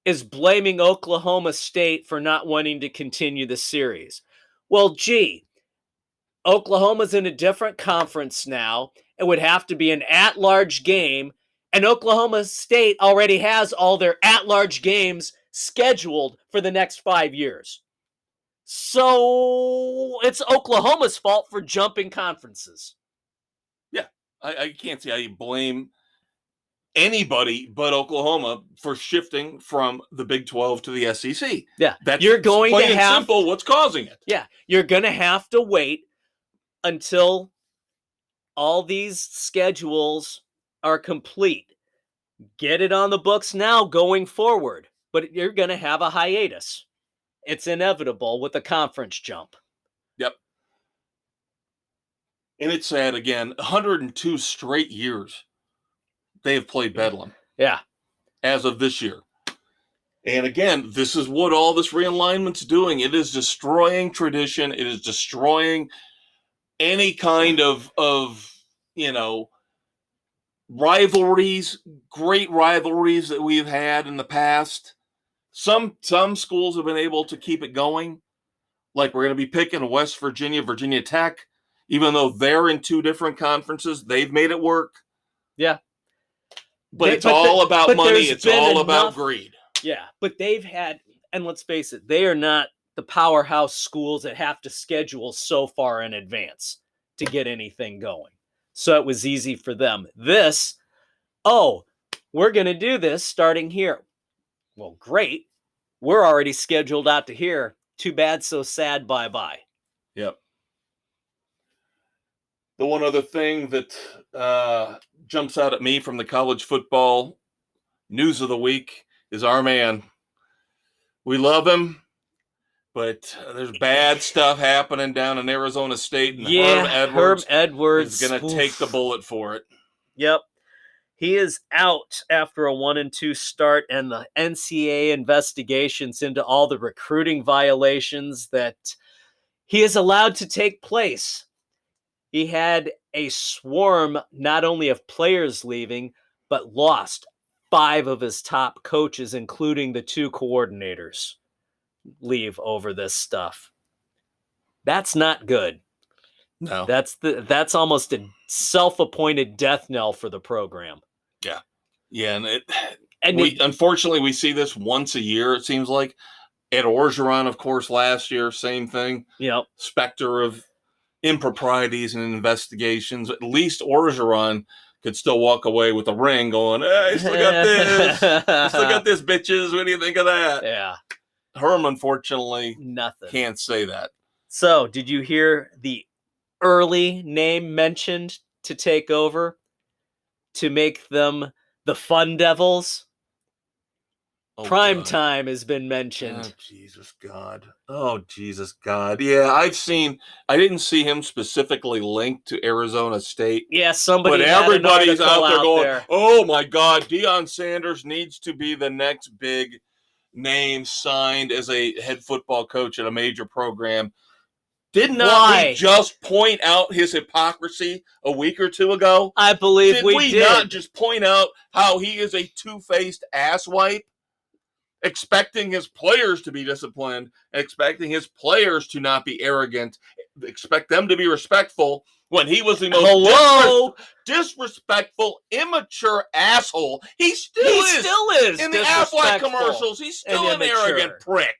is blaming Oklahoma State for not wanting to continue the series. Well, gee, Oklahoma's in a different conference now. It would have to be an at-large game, and Oklahoma State already has all their at-large games scheduled for the next 5 years. So it's Oklahoma's fault for jumping conferences. Yeah, I can't see how you blame anybody but Oklahoma for shifting from the Big 12 to the SEC. Yeah, that's you're going plain to and have simple what's causing it. Yeah, you're going to have to wait until all these schedules are complete. Get it on the books now going forward, but you're going to have a hiatus. It's inevitable with a conference jump. Yep. And it's sad, again, 102 straight years they have played Bedlam. Yeah. As of this year. And again, this is what all this realignment's doing. It is destroying tradition. It is destroying any kind of rivalries, great rivalries that we've had in the past. Some schools have been able to keep it going. Like we're going to be picking West Virginia, Virginia Tech. Even though they're in two different conferences, they've made it work. Yeah. But it's all about money. It's all about greed. Yeah, but they've had, and let's face it, they are not the powerhouse schools that have to schedule so far in advance to get anything going. So it was easy for them. We're going to do this starting here. Well, great. We're already scheduled out to here. Too bad, so sad, bye-bye. Yep. The one other thing that jumps out at me from the college football news of the week is our man. We love him, but there's bad stuff happening down in Arizona State. And Herm Edwards is going to take the bullet for it. Yep. He is out after a 1-2 start, and the NCAA investigations into all the recruiting violations that he is allowed to take place. He had a swarm not only of players leaving, but lost 5 of his top coaches, including the 2 coordinators, leave over this stuff. That's not good. No. That's almost a self-appointed death knell for the program. Yeah. Yeah, unfortunately we see this once a year, it seems like. Ed Orgeron, of course, last year, same thing. Yep. Specter of improprieties and investigations. At least Orgeron could still walk away with a ring going, hey, I still got this. I still got this, bitches. What do you think of that? Yeah. Herm, unfortunately, nothing. Can't say that. So, did you hear the early name mentioned to take over to make them the Fun Devils? Prime time has been mentioned. Oh, Jesus God. Oh, Jesus God. Yeah, I didn't see him specifically linked to Arizona State. Yeah, somebody. But everybody's out there going, oh my God, Deion Sanders needs to be the next big name signed as a head football coach at a major program. Did not we just point out his hypocrisy a week or two ago? I believe we did. Did we not just point out how he is a two-faced asswipe? Expecting his players to be disciplined, expecting his players to not be arrogant, expect them to be respectful, when he was the most disrespectful, immature asshole. He still is. In the Aflac commercials, he's still an arrogant prick.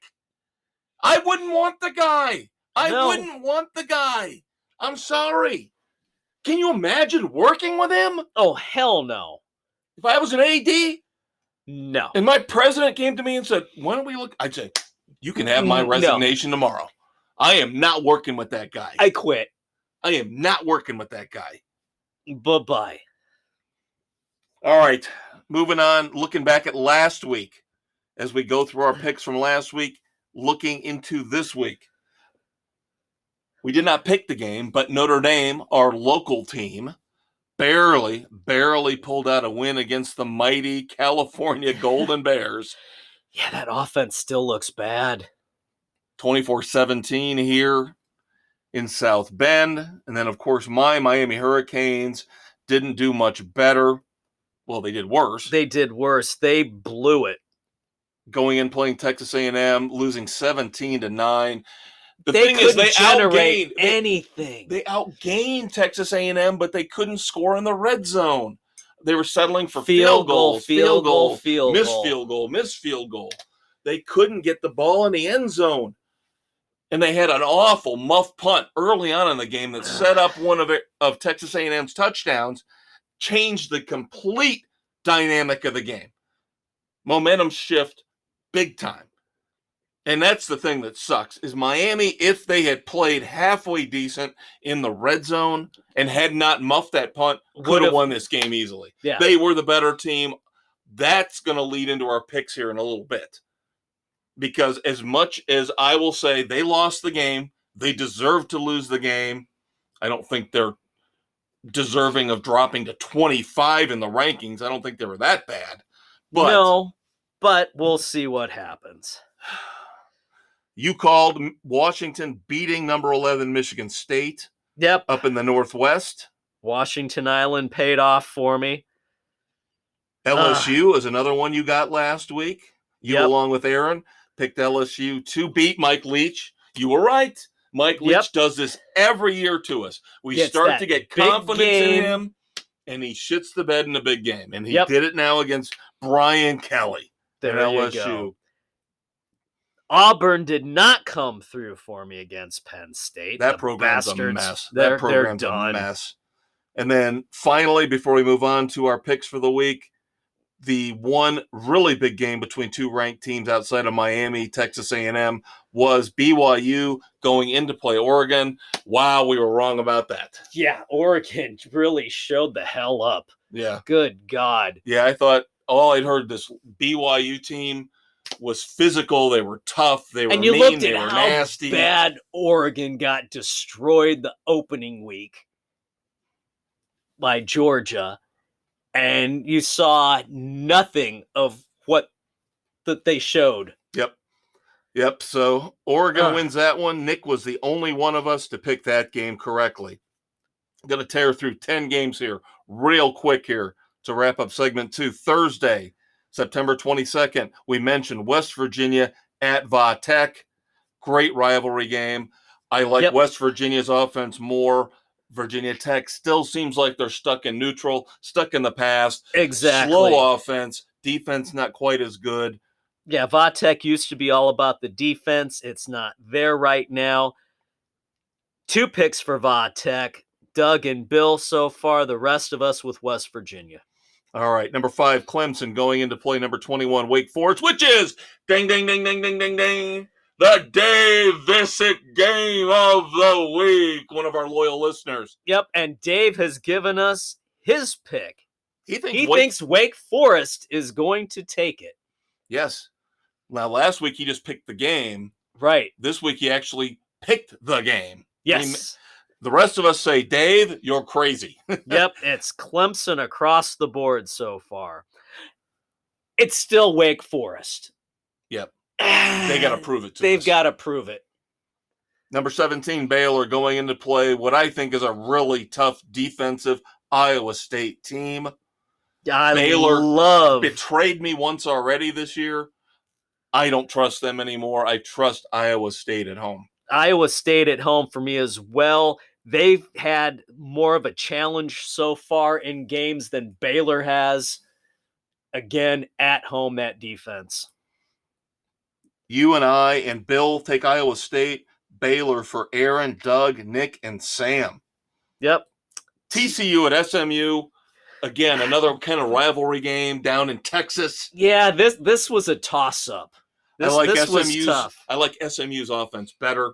I wouldn't want the guy. Wouldn't want the guy. I'm sorry. Can you imagine working with him? Oh, hell no. If I was an AD? No. And my president came to me and said, why don't we look? I'd say, you can have my resignation tomorrow. I am not working with that guy. I quit. I am not working with that guy. Bye-bye. All right. Moving on. Looking back at last week as we go through our picks from last week, looking into this week. We did not pick the game, but Notre Dame, our local team, barely pulled out a win against the mighty California Golden Bears. Yeah, that offense still looks bad. 24-17 here in South Bend. And then, of course, my Miami Hurricanes didn't do much better. Well, they did worse. They did worse. They blew it. Going in playing Texas A&M, losing 17-9. The they thing is, they outgained anything. They outgained Texas A&M, but they couldn't score in the red zone. They were settling for field goal, missed field goal. They couldn't get the ball in the end zone. And they had an awful muff punt early on in the game that set up one of Texas A&M's touchdowns, changed the complete dynamic of the game. Momentum shift big time. And that's the thing that sucks, is Miami, if they had played halfway decent in the red zone and had not muffed that punt, could have won this game easily. Yeah. They were the better team. That's going to lead into our picks here in a little bit. Because as much as I will say they lost the game, they deserve to lose the game. I don't think they're deserving of dropping to 25 in the rankings. I don't think they were that bad. No, but we'll see what happens. You called Washington beating number 11 Michigan State. Yep. Up in the Northwest. Washington Island paid off for me. LSU is another one you got last week. You, along with Aaron, picked LSU to beat Mike Leach. You were right. Mike Leach does this every year to us. We start to get confidence in him, and he shits the bed in a big game. And he did it now against Brian Kelly at LSU. Go. Auburn did not come through for me against Penn State. That program's a mess. That program's a mess. And then finally, before we move on to our picks for the week, the one really big game between two ranked teams outside of Miami, Texas A&M, was BYU going in to play Oregon. Wow, we were wrong about that. Yeah, Oregon really showed the hell up. Yeah. Good God. Yeah, I thought all I'd heard this BYU team was physical. They were tough. They were and you mean. Looked they at were how nasty. Bad Oregon got destroyed the opening week by Georgia. and you saw nothing of what that they showed. Yep. So Oregon wins that one. Nick was the only one of us to pick that game correctly. I'm going to tear through 10 games here real quick here to wrap up segment 2. Thursday, September 22nd, we mentioned West Virginia at Va Tech. Great rivalry game. I like West Virginia's offense more. Virginia Tech still seems like they're stuck in neutral, stuck in the past. Exactly. Slow offense, defense not quite as good. Yeah, Va Tech used to be all about the defense. It's not there right now. 2 picks for Va Tech. Doug and Bill so far. The rest of us with West Virginia. All right, number 5, Clemson going into play number 21, Wake Forest, which is ding, ding, ding, ding, ding, ding, ding, the Dave Vissick game of the week. One of our loyal listeners. Yep, and Dave has given us his pick. He thinks Wake Forest is going to take it. Yes. Now, last week he just picked the game. Right. This week he actually picked the game. Yes. The rest of us say, Dave, you're crazy. Yep, it's Clemson across the board so far. It's still Wake Forest. Yep. They got to prove it to us. They've got to prove it. Number 17, Baylor going into play what I think is a really tough defensive Iowa State team. Baylor betrayed me once already this year. I don't trust them anymore. I trust Iowa State at home. Iowa State at home for me as well. They've had more of a challenge so far in games than Baylor has. Again, at home, that defense. You and I and Bill take Iowa State. Baylor for Aaron, Doug, Nick, and Sam. Yep. TCU at SMU. Again, another kind of rivalry game down in Texas. Yeah, this was a toss-up. This was tough. I like SMU's offense better.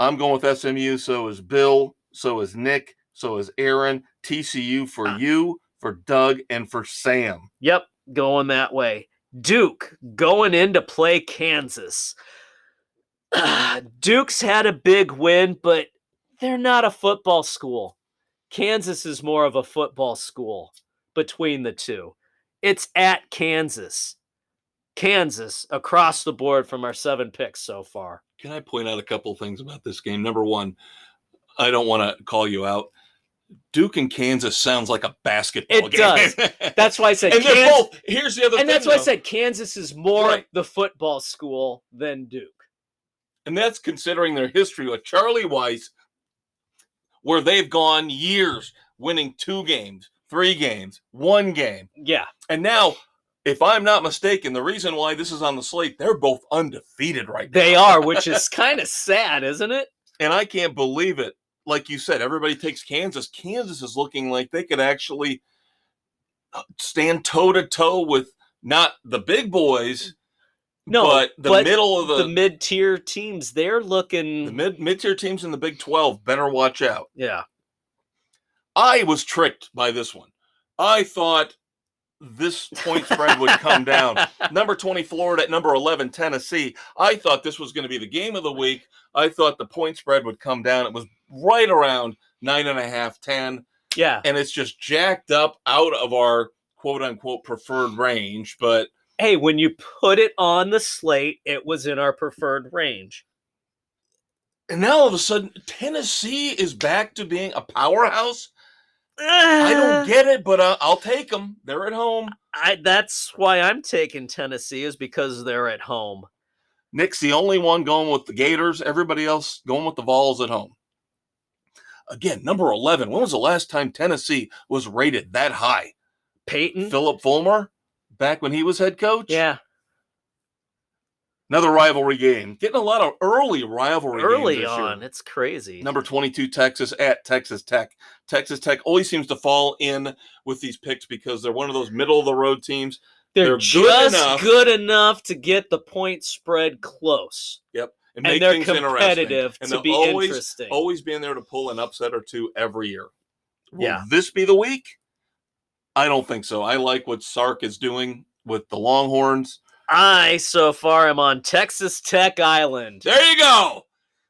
I'm going with SMU. So is Bill. So is Nick. So is Aaron. TCU for you, for Doug, and for Sam. Yep, going that way. Duke going in to play Kansas. Duke's had a big win, but they're not a football school. Kansas is more of a football school between the two. It's at Kansas. Kansas across the board from our 7 picks so far. Can I point out a couple of things about this game? Number one, I don't want to call you out. Duke and Kansas sounds like a basketball game. It does. That's why I said Kansas. They're both. Here's the other thing. And that's why I said Kansas is more the football school than Duke. And that's considering their history with Charlie Weiss, where they've gone years winning 2 games, 3 games, 1 game. Yeah. And now, if I'm not mistaken, the reason why this is on the slate, they're both undefeated right now. They are, which is kind of sad, isn't it? And I can't believe it. Like you said, everybody takes Kansas. Kansas is looking like they could actually stand toe-to-toe with not the big boys, but middle of the mid-tier teams. They're looking... The mid-tier teams in the Big 12 better watch out. Yeah. I was tricked by this one. I thought this point spread would come down. Number 20, Florida, at number 11, Tennessee. I thought this was going to be the game of the week. I thought the point spread would come down. It was right around 9.5, 10. Yeah. And it's just jacked up out of our quote-unquote preferred range. But hey, when you put it on the slate, it was in our preferred range. And now all of a sudden, Tennessee is back to being a powerhouse. I don't get it, but I'll take them. They're at home. That's why I'm taking Tennessee, is because they're at home. Nick's the only one going with the Gators. Everybody else going with the Vols at home. Again, number 11. When was the last time Tennessee was rated that high? Peyton? Philip Fulmer, back when he was head coach? Yeah. Another rivalry game. Getting a lot of early rivalry games early on. It's crazy. Number 22, Texas at Texas Tech. Texas Tech always seems to fall in with these picks because they're one of those middle-of-the-road teams. They're just good enough to get the point spread close. Yep. And they're competitive to be interesting. Always being there to pull an upset or two every year. Will this be the week? I don't think so. I like what Sark is doing with the Longhorns. I, so far, am on Texas Tech Island. There you go.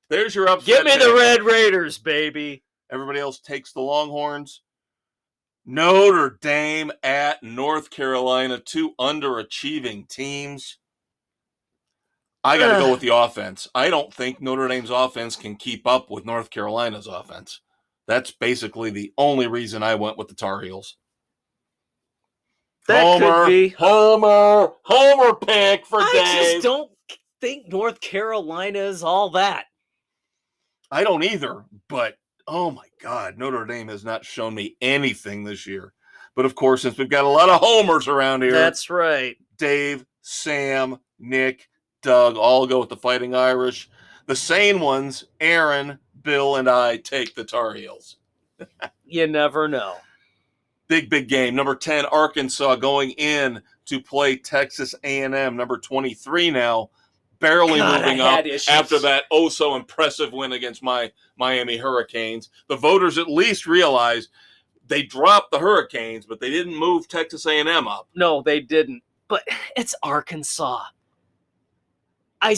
There's your upset. Give me the Red Raiders, baby. Everybody else takes the Longhorns. Notre Dame at North Carolina, two underachieving teams. I got to go with the offense. I don't think Notre Dame's offense can keep up with North Carolina's offense. That's basically the only reason I went with the Tar Heels. That could be. Homer pick for Dave. I just don't think North Carolina is all that. I don't either, but oh my God, Notre Dame has not shown me anything this year. But of course, since we've got a lot of homers around here. That's right. Dave, Sam, Nick, Doug all go with the Fighting Irish. The sane ones, Aaron, Bill, and I take the Tar Heels. You never know. Big game. Number 10, Arkansas going in to play Texas A&M. Number 23 now, barely moving up after that so impressive win against my Miami Hurricanes. The voters at least realized they dropped the Hurricanes, but they didn't move Texas A&M up. No, they didn't. But it's Arkansas. I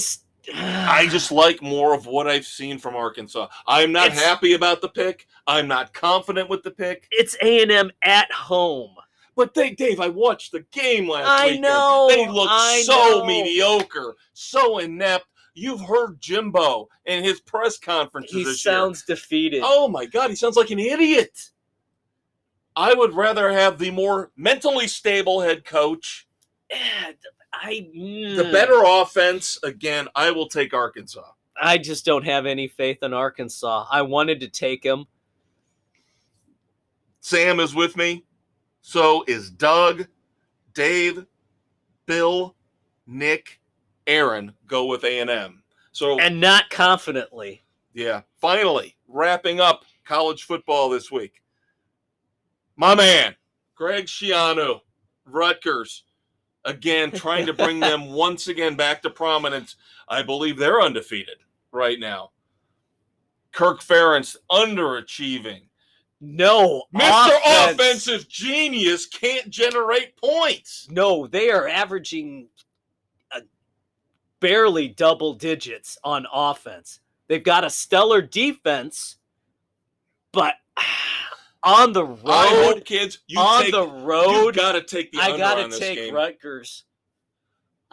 just like more of what I've seen from Arkansas. I'm not happy about the pick. I'm not confident with the pick. It's A&M at home. But Dave, I watched the game last weekend. I know. They looked so mediocre, so inept. You've heard Jimbo in his press conferences this year. He sounds defeated. Oh, my God. He sounds like an idiot. I would rather have the more mentally stable head coach. The better offense. Again, I will take Arkansas. I just don't have any faith in Arkansas. I wanted to take him. Sam is with me. So is Doug, Dave, Bill, Nick, Aaron go with A&M. And not confidently. Yeah. Finally, wrapping up college football this week. My man, Greg Schiano, Rutgers. Again, trying to bring them once again back to prominence. I believe they're undefeated right now. Kirk Ferentz, underachieving. No. Mr. Offensive Genius can't generate points. No, they are averaging barely double digits on offense. They've got a stellar defense, but on the road, I hope, kids, you got to take the under on this game. I got to take Rutgers.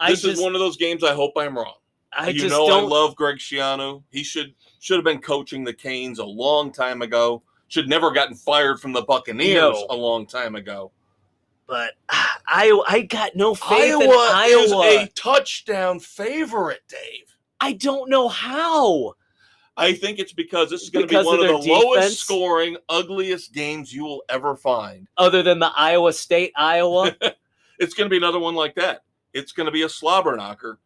This is one of those games I hope I'm wrong. I love Greg Schiano. He should have been coaching the Canes a long time ago. Should never gotten fired from the Buccaneers a long time ago. But I got no faith in Iowa. Iowa is a touchdown favorite, Dave. I don't know how. I think it's because this is going to be one of the lowest scoring, ugliest games you will ever find. Other than the Iowa State, Iowa? It's going to be another one like that. It's going to be a slobber knocker,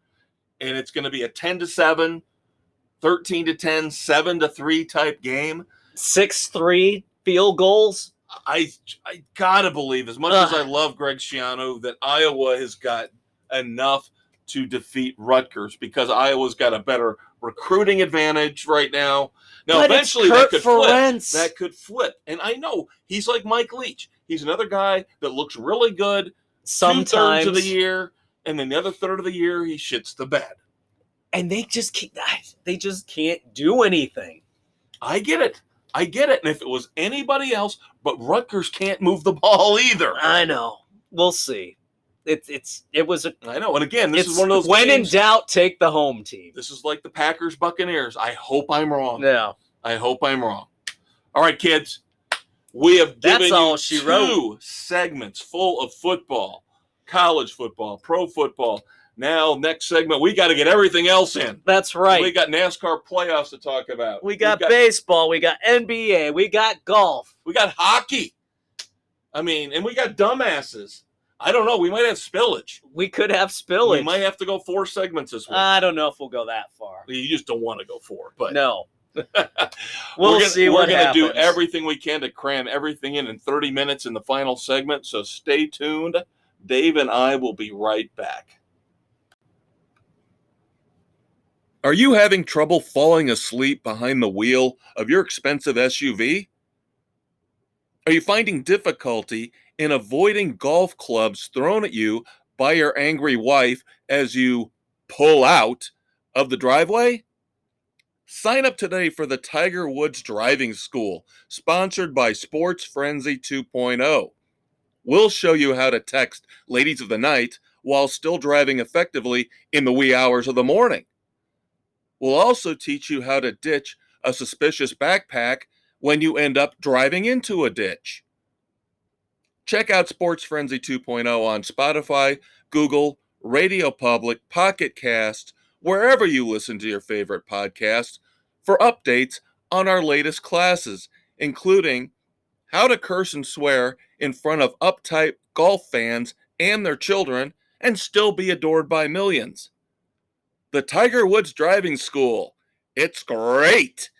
and it's going to be a 10-7, 13-10, 7-3 type game. 6-3 field goals. I got to believe, as much as I love Greg Schiano, that Iowa has got enough to defeat Rutgers because Iowa's got a better recruiting advantage right now. Now, but eventually that could flip. That could flip. And I know he's like Mike Leach. He's another guy that looks really good sometimes 2/3 of the year, and then the other third of the year he shits the bed. And they just can't do anything. I get it. And if it was anybody else, but Rutgers can't move the ball either. I know. We'll see. I know. And again, this is one of those when games, in doubt, take the home team. This is like the Packers Buccaneers. I hope I'm wrong. Yeah. I hope I'm wrong. All right, kids. We have given you two segments full of football, college football, pro football. Now, next segment, we got to get everything else in. That's right. We got NASCAR playoffs to talk about. We got baseball. We got NBA. We got golf. We got hockey. And we got dumbasses. I don't know. We might have spillage. We could have spillage. We might have to go 4 segments this week. I don't know if we'll go that far. You just don't want to go 4. But no. We'll see what happens. We're going to do everything we can to cram everything in 30 minutes in the final segment. So stay tuned. Dave and I will be right back. Are you having trouble falling asleep behind the wheel of your expensive SUV? Are you finding difficulty in avoiding golf clubs thrown at you by your angry wife as you pull out of the driveway? Sign up today for the Tiger Woods Driving School, sponsored by Sports Frenzy 2.0. We'll show you how to text ladies of the night while still driving effectively in the wee hours of the morning. We'll also teach you how to ditch a suspicious backpack when you end up driving into a ditch. Check out Sports Frenzy 2.0 on Spotify, Google, Radio Public, Pocket Cast, wherever you listen to your favorite podcasts, for updates on our latest classes, including how to curse and swear in front of uptight golf fans and their children and still be adored by millions. The Tiger Woods Driving School. It's great.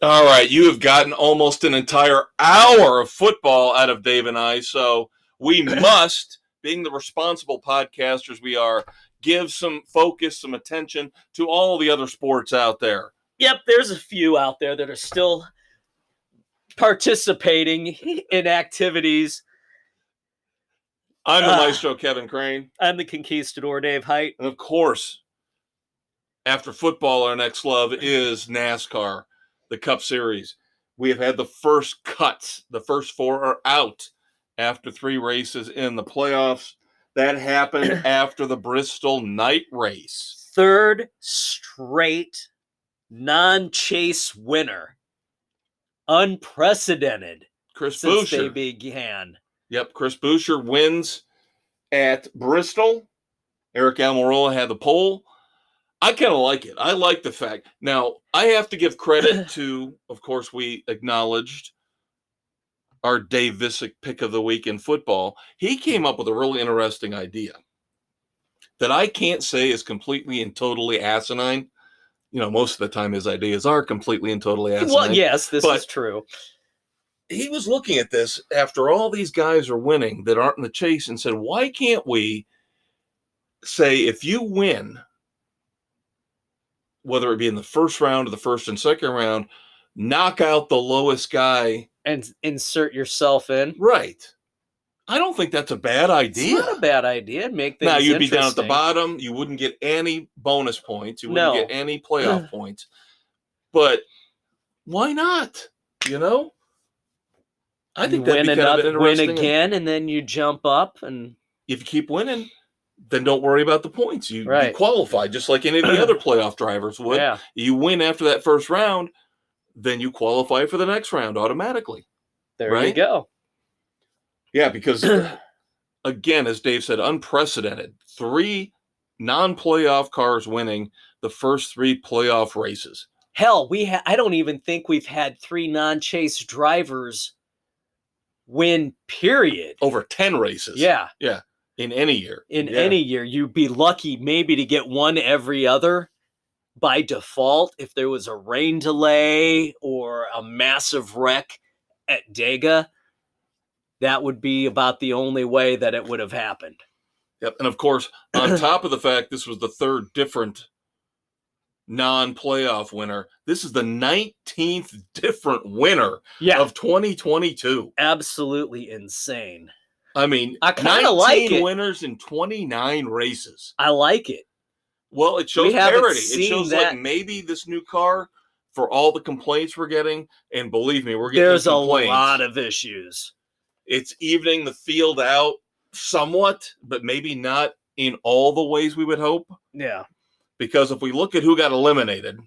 All right, you have gotten almost an entire hour of football out of Dave and I, so we must, being the responsible podcasters we are, give some focus, some attention to all the other sports out there. Yep, there's a few out there that are still participating in activities. I'm the maestro, Kevin Crane. I'm the conquistador, Dave Height. And of course, after football, our next love is NASCAR, the Cup Series. We have had the first cuts. The first four are out after 3 races in the playoffs. That happened after the Bristol night race. 3rd straight non-chase winner. Unprecedented. Chris since Buescher. they began. Yep, Chris Buescher wins at Bristol. Eric Almirola had the pole. I kind of like it. I like the fact. Now, I have to give credit to, of course, we acknowledged our Dave Visick pick of the week in football. He came up with a really interesting idea that I can't say is completely and totally asinine. You know, most of the time his ideas are completely and totally asinine. Well, yes, this is true. He was looking at this after all these guys are winning that aren't in the chase and said, why can't we say if you win, whether it be in the first round or the first and second round, knock out the lowest guy. And insert yourself in. Right. I don't think that's a bad idea. It's not a bad idea. Make things now, you'd be down at the interesting. bottom. You wouldn't get any bonus points. You wouldn't No. get any playoff points. But why not? You know? I think that'd be kind of interesting. Win again, and then you jump up. And if you keep winning, then don't worry about the points. You qualify just like any of the other playoff drivers would. Yeah. You win after that first round, then you qualify for the next round automatically. There you go. Yeah, because, again, as Dave said, unprecedented. 3 non-playoff cars winning the first 3 playoff races. Hell, I don't even think we've had 3 non-chase drivers win, period. Over 10 races. Yeah. Yeah, in any year. Any year. You'd be lucky maybe to get one every other by default if there was a rain delay or a massive wreck at Dega. That would be about the only way that it would have happened. Yep. And of course, on top of the fact this was the 3rd different non-playoff winner, this is the 19th different winner of 2022. Absolutely insane. I mean, I kind of like it. winners in 29 races. I like it. Well, it shows parity. It shows that. Like maybe this new car, for all the complaints we're getting, and believe me, we're getting There's complaints. A lot of issues. It's evening the field out somewhat, but maybe not in all the ways we would hope. Yeah. Because if we look at who got eliminated,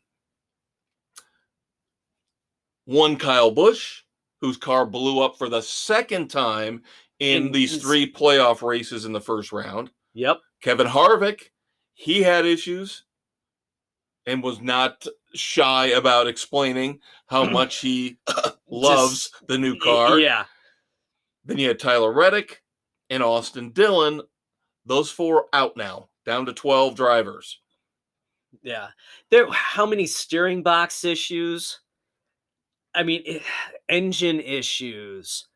one Kyle Busch, whose car blew up for the 2nd time in these 3 playoff races in the first round. Yep. Kevin Harvick, he had issues and was not shy about explaining how much he loves the new car. Yeah. Then you had Tyler Reddick and Austin Dillon. Those 4 out now, down to 12 drivers. Yeah. How many steering box issues? I mean, engine issues.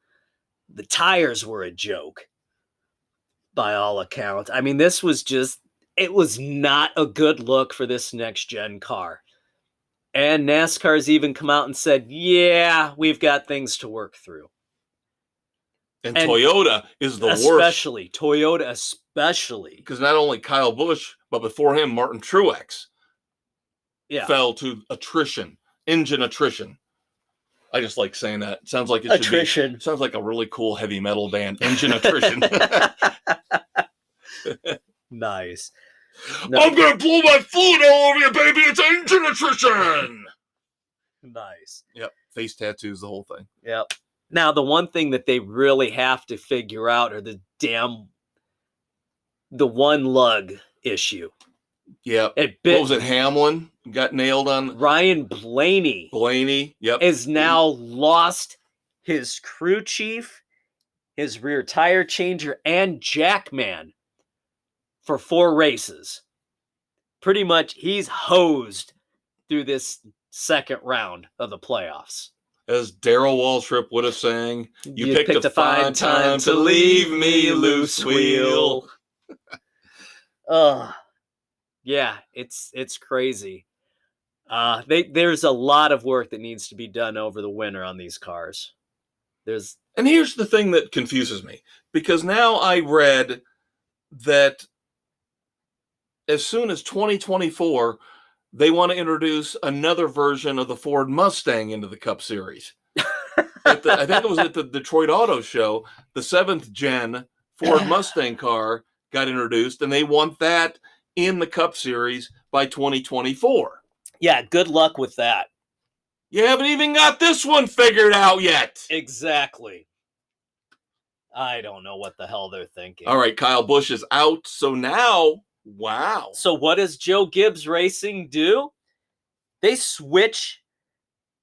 The tires were a joke by all accounts. I mean, this was it was not a good look for this next gen car. And NASCAR's even come out and said, yeah, we've got things to work through. And Toyota is the worst. Toyota especially. Because not only Kyle Busch, But before him, Martin Truex fell to engine attrition. I just like saying that. It sounds like it should attrition. Be. Sounds like a really cool heavy metal band. Engine attrition. Nice. No. I'm gonna blow my fluid all over you, baby. It's engine attrition. Nice. Yep. Face tattoos, the whole thing. Yep. Now, the one thing that they really have to figure out are the one lug issue. Yeah. What was it? Hamlin got nailed on. Ryan Blaney. Yep. Has now lost his crew chief, his rear tire changer, and jackman for 4 races. Pretty much, he's hosed through this second round of the playoffs. As Darrell Waltrip would have sang, you picked a fine time to leave me, loose wheel. Yeah, it's crazy. There's a lot of work that needs to be done over the winter on these cars. And here's the thing that confuses me, because now I read that as soon as 2024, they want to introduce another version of the Ford Mustang into the Cup Series. I think it was at the Detroit Auto Show, the 7th gen Ford Mustang car got introduced, and they want that in the Cup Series by 2024. Yeah, good luck with that. You haven't even got this one figured out yet. Exactly. I don't know what the hell they're thinking. All right, Kyle Busch is out, so now, wow. So what does Joe Gibbs Racing do? They switch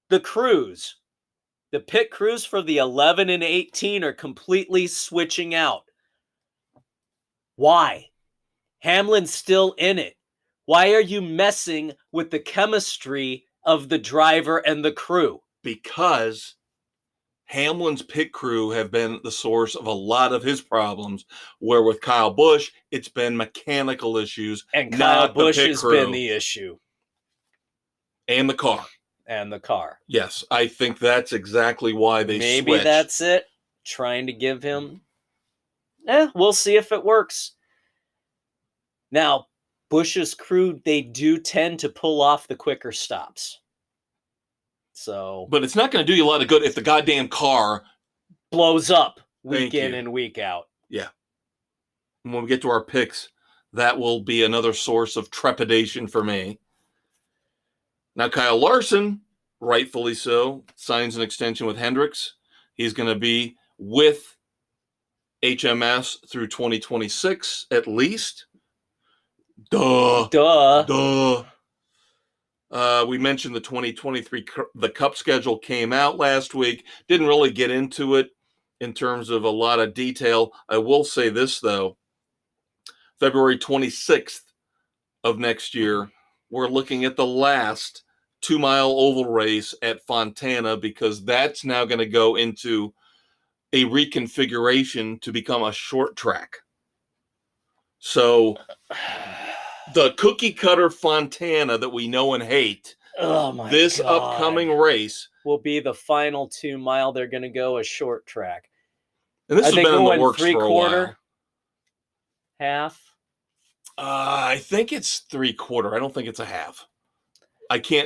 the crews. The pit crews for the 11 and 18 are completely switching out. Why? Hamlin's still in it. Why are you messing with the chemistry of the driver and the crew? Because Hamlin's pit crew have been the source of a lot of his problems, where with Kyle Busch, it's been mechanical issues. And Kyle Busch has been the issue. And the car. Yes, I think that's exactly why they switched. Maybe that's it. Trying to give him... we'll see if it works. Now, Busch's crew, they do tend to pull off the quicker stops. But it's not going to do you a lot of good if the goddamn car blows up week in and week out. Yeah. And when we get to our picks, that will be another source of trepidation for me. Now, Kyle Larson, rightfully so, signs an extension with Hendricks. He's going to be with HMS through 2026 at least. Duh. We mentioned the 2023, the Cup schedule came out last week. Didn't really get into it in terms of a lot of detail. I will say this, though. February 26th of next year, we're looking at the last 2-mile oval race at Fontana, because that's now going to go into a reconfiguration to become a short track. So the cookie cutter Fontana that we know and hate, this upcoming race will be the final 2-mile. They're going to go a short track. And this has been in the works for a while. Half? I think it's 3/4. I don't think it's a half.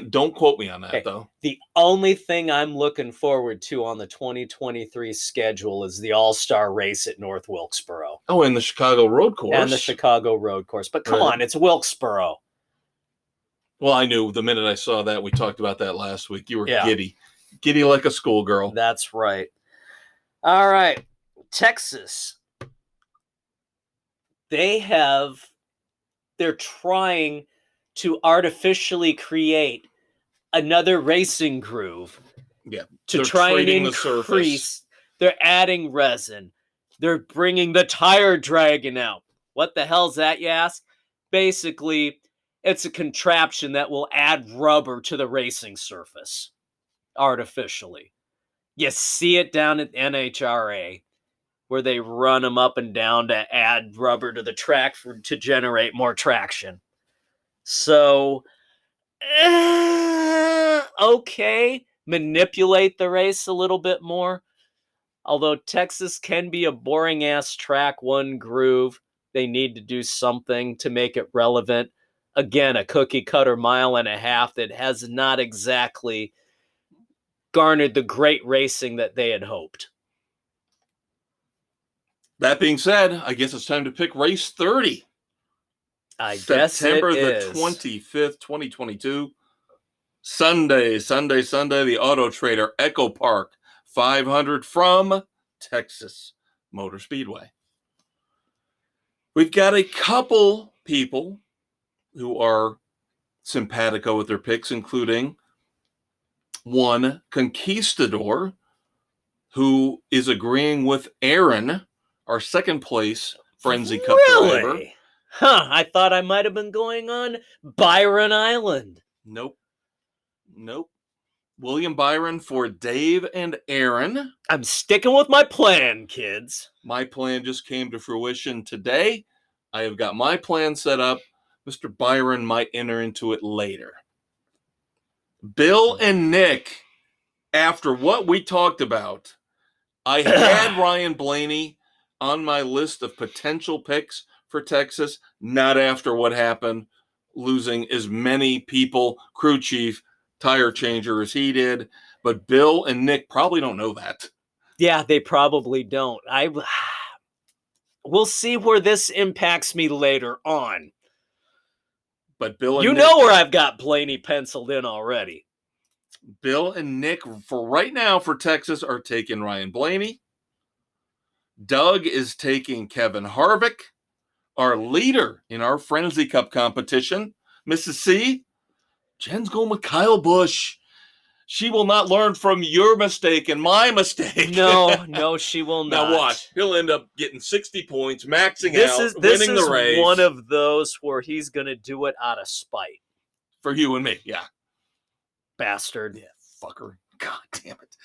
Don't quote me on that, though. The only thing I'm looking forward to on the 2023 schedule is the All-Star race at North Wilkesboro. Oh, and the Chicago Road Course. But come on, it's Wilkesboro. Well, I knew the minute I saw that. We talked about that last week. You were giddy. Giddy like a schoolgirl. That's right. All right. Texas. They're trying to artificially create another racing groove. Yeah. To try and increase. They're adding resin. They're bringing the tire dragon out. What the hell's that, you ask? Basically, it's a contraption that will add rubber to the racing surface artificially. You see it down at NHRA, where they run them up and down to add rubber to the track to generate more traction. So, okay, manipulate the race a little bit more. Although Texas can be a boring-ass track, one groove, They need to do something to make it relevant. Again, a cookie-cutter mile and a half that has not exactly garnered the great racing that they had hoped. That being said, I guess it's time to pick race 30. I guess it September the is. 25th, 2022. Sunday, the Auto Trader Echo Park 500 from Texas Motor Speedway. We've got a couple people who are simpatico with their picks, including one Conquistador, who is agreeing with Aaron, our second place Frenzy Cup driver. Huh, I thought I might have been going on Byron Island. Nope. William Byron for Dave and Aaron. I'm sticking with my plan, kids. My plan just came to fruition today. I have got my plan set up. Mr. Byron might enter into it later. Bill and Nick, after what we talked about, I had Ryan Blaney on my list of potential picks for Texas, not after what happened, losing as many people, crew chief, tire changer as he did. But Bill and Nick probably don't know that. Yeah, they probably don't. We'll see where this impacts me later on. But Bill and Nick, know where I've got Blaney penciled in already. Bill and Nick, for right now, for Texas, are taking Ryan Blaney. Doug is taking Kevin Harvick. Our leader in our Frenzy Cup competition, Mrs. C, Jen's going with Kyle Busch. She will not learn from your mistake and my mistake. No, she will not. Now watch. He'll end up getting 60 points, maxing out, winning the race. This is one of those where he's going to do it out of spite. For you and me, yeah. Bastard. Yeah, fucker. God damn it.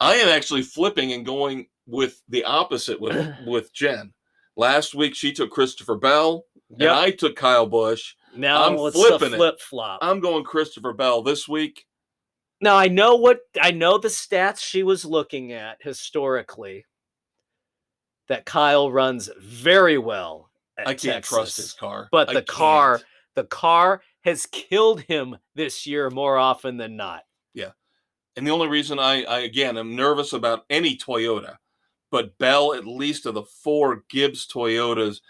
I am actually flipping and going with the opposite with Jen. Last week, she took Christopher Bell, and I took Kyle Busch. Now I'm flipping flip-flop. I'm going Christopher Bell this week. Now, I know the stats she was looking at historically, that Kyle runs very well at I can't Texas, trust his car. But the car has killed him this year more often than not. Yeah. And the only reason I again, am nervous about any Toyota, but Bell, at least of the 4 Gibbs Toyotas,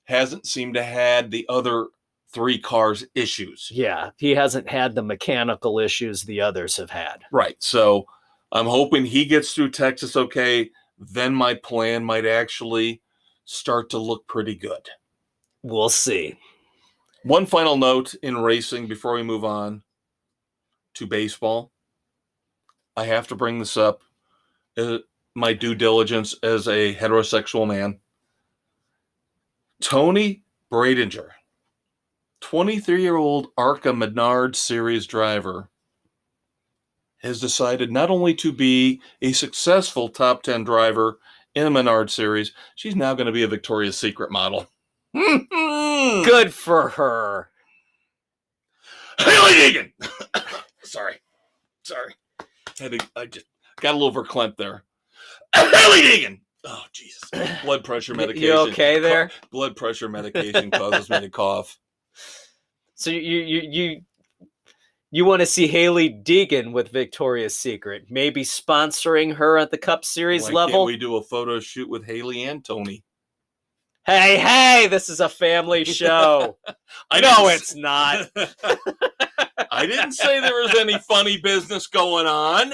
hasn't seemed to had the other 3 cars issues. Yeah, he hasn't had the mechanical issues the others have had. Right. So I'm hoping he gets through Texas okay. Then my plan might actually start to look pretty good. We'll see. One final note in racing before we move on to baseball. I have to bring this up. My due diligence as a heterosexual man. Tony Bradinger, 23-year-old ARCA Menard Series driver, has decided not only to be a successful top 10 driver in the Menard Series, she's now going to be a Victoria's Secret model. Good for her. Haley Deegan! Sorry. I just got a little verklempt there. Haley Deegan! Oh, Jesus. Blood pressure medication. You okay there? Blood pressure medication causes me to cough. So you want to see Haley Deegan with Victoria's Secret, maybe sponsoring her at the Cup Series level? Can't we do a photo shoot with Haley and Tony? Hey, this is a family show. It's not. I didn't say there was any funny business going on.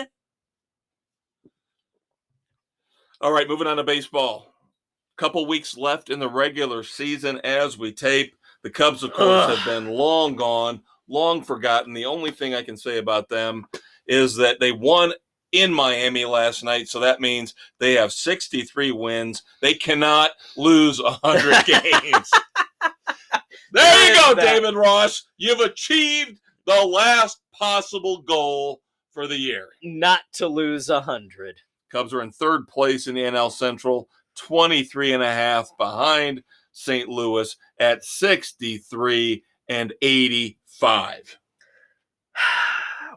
All right, moving on to baseball. Couple weeks left in the regular season as we tape. The Cubs, of course, have been long gone, long forgotten. The only thing I can say about them is that they won in Miami last night, so that means they have 63 wins. They cannot lose 100 games. There you go, David Ross. You've achieved the last possible goal for the year. Not to lose 100. Cubs are in third place in the NL Central, 23 and a half behind St. Louis at 63 and 85.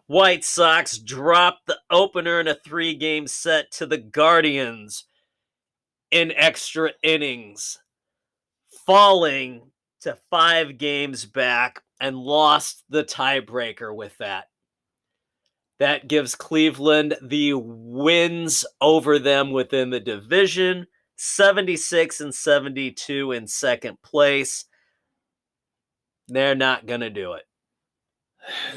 White Sox dropped the opener in a 3-game set to the Guardians in extra innings. falling to 5 games back and lost the tiebreaker with that. That gives Cleveland the wins over them within the division, 76 and 72 in second place. They're not going to do it.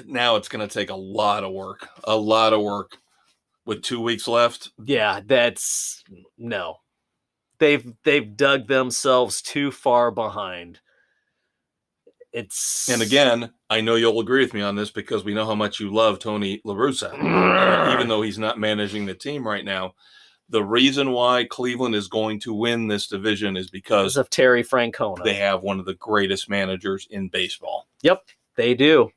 Now it's going to take a lot of work with 2 weeks left. Yeah, that's no. They've dug themselves too far behind. And again, I know you'll agree with me on this because we know how much you love Tony La Russa, even though he's not managing the team right now. The reason why Cleveland is going to win this division is because of Terry Francona. They have one of the greatest managers in baseball. Yep, they do.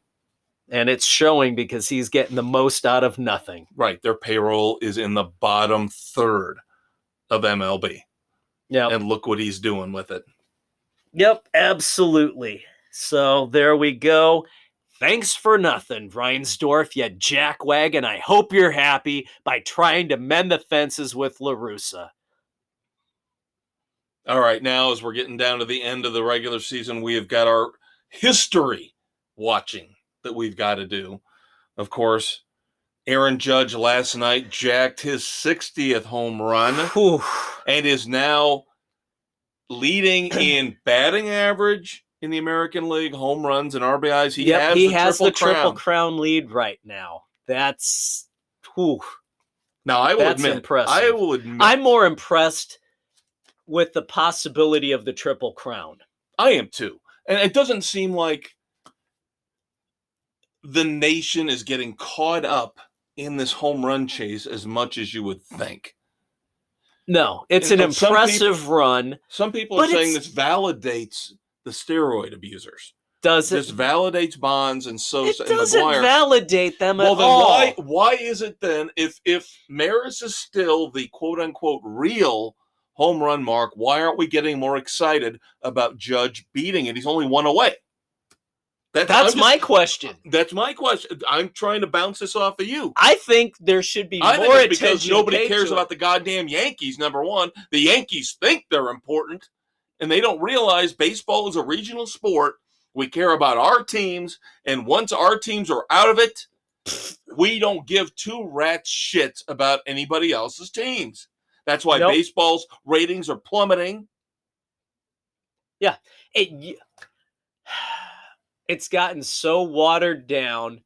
And it's showing because he's getting the most out of nothing. Right. Their payroll is in the bottom third of MLB. Yep. And look what he's doing with it. Yep, absolutely. So there we go. Thanks for nothing, Reinsdorf, you jackwagon. I hope you're happy by trying to mend the fences with La Russa. All right, now as we're getting down to the end of the regular season, we have got our history watching that we've got to do. Of course, Aaron Judge last night jacked his 60th home run and is now leading in batting average in the American League, home runs and RBIs. He has the Triple Crown lead right now. That's Now I will admit, impressive. I'm more impressed with the possibility of the Triple Crown. I am too. And it doesn't seem like the nation is getting caught up in this home run chase as much as you would think. No, it's an impressive run. Some people are saying this validates the steroid abusers. Does it? This validates Bonds and Sosa and McGwire. It doesn't validate them at all. Well, then why is it then, if Maris is still the quote-unquote real home run mark, why aren't we getting more excited about Judge beating it? He's only one away. That's my question. That's my question. I'm trying to bounce this off of you. I think there should be more attention because nobody cares about the goddamn Yankees, number one. The Yankees think they're important, and they don't realize baseball is a regional sport. We care about our teams, and once our teams are out of it, we don't give two rats shits about anybody else's teams. That's why baseball's ratings are plummeting. Yeah. It's gotten so watered down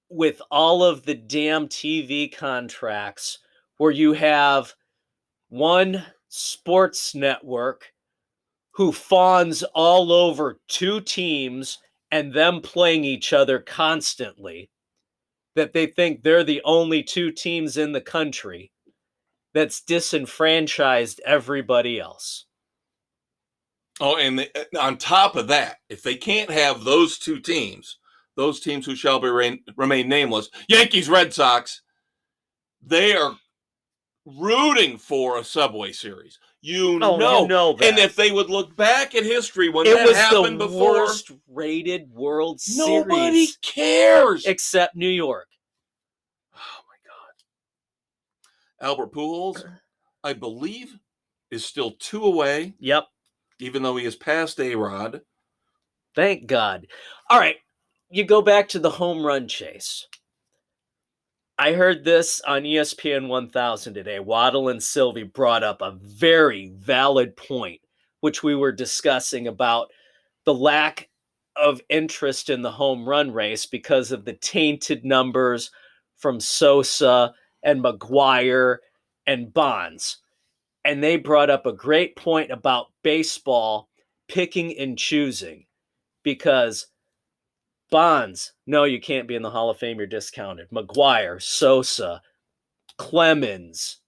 with all of the damn TV contracts where you have one sports network who fawns all over two teams and them playing each other constantly, that they think they're the only two teams in the country, that's disenfranchised everybody else. Oh, and on top of that, if they can't have those two teams, those teams who shall remain nameless, Yankees, Red Sox, they are rooting for a Subway Series. You know that. And if they would look back at history when that happened before, it was the worst-rated World Series. Nobody cares except New York. Oh my God! Albert Pujols, I believe, is still 2 away. Yep. Even though he has passed A-Rod. Thank God. All right, you go back to the home run chase. I heard this on ESPN 1000 today. Waddle and Sylvie brought up a very valid point, which we were discussing about the lack of interest in the home run race because of the tainted numbers from Sosa and McGwire and Bonds. And they brought up a great point about baseball picking and choosing, because Bonds, no, you can't be in the Hall of Fame, you're discounted. McGwire, Sosa, Clemens,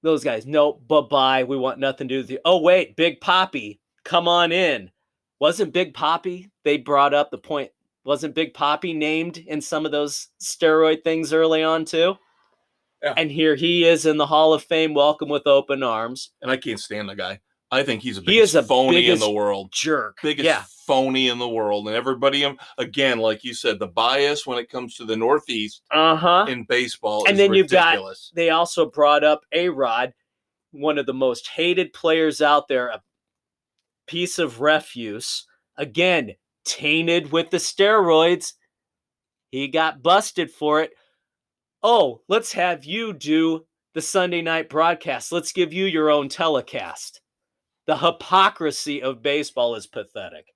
those guys, no, bye-bye, we want nothing to do with you. Oh, wait, Big Papi, come on in. Wasn't Big Papi, they brought up the point, wasn't Big Papi named in some of those steroid things early on too? Yeah. And here he is in the Hall of Fame, welcome with open arms. And I can't stand the guy. I think he's a phony in the world. Jerk. Biggest phony in the world. And everybody, again, like you said, the bias when it comes to the Northeast in baseball is ridiculous. They also brought up A-Rod, one of the most hated players out there, piece of refuse, again, tainted with the steroids. He got busted for it. Oh, let's have you do the Sunday night broadcast. Let's give you your own telecast. The hypocrisy of baseball is pathetic.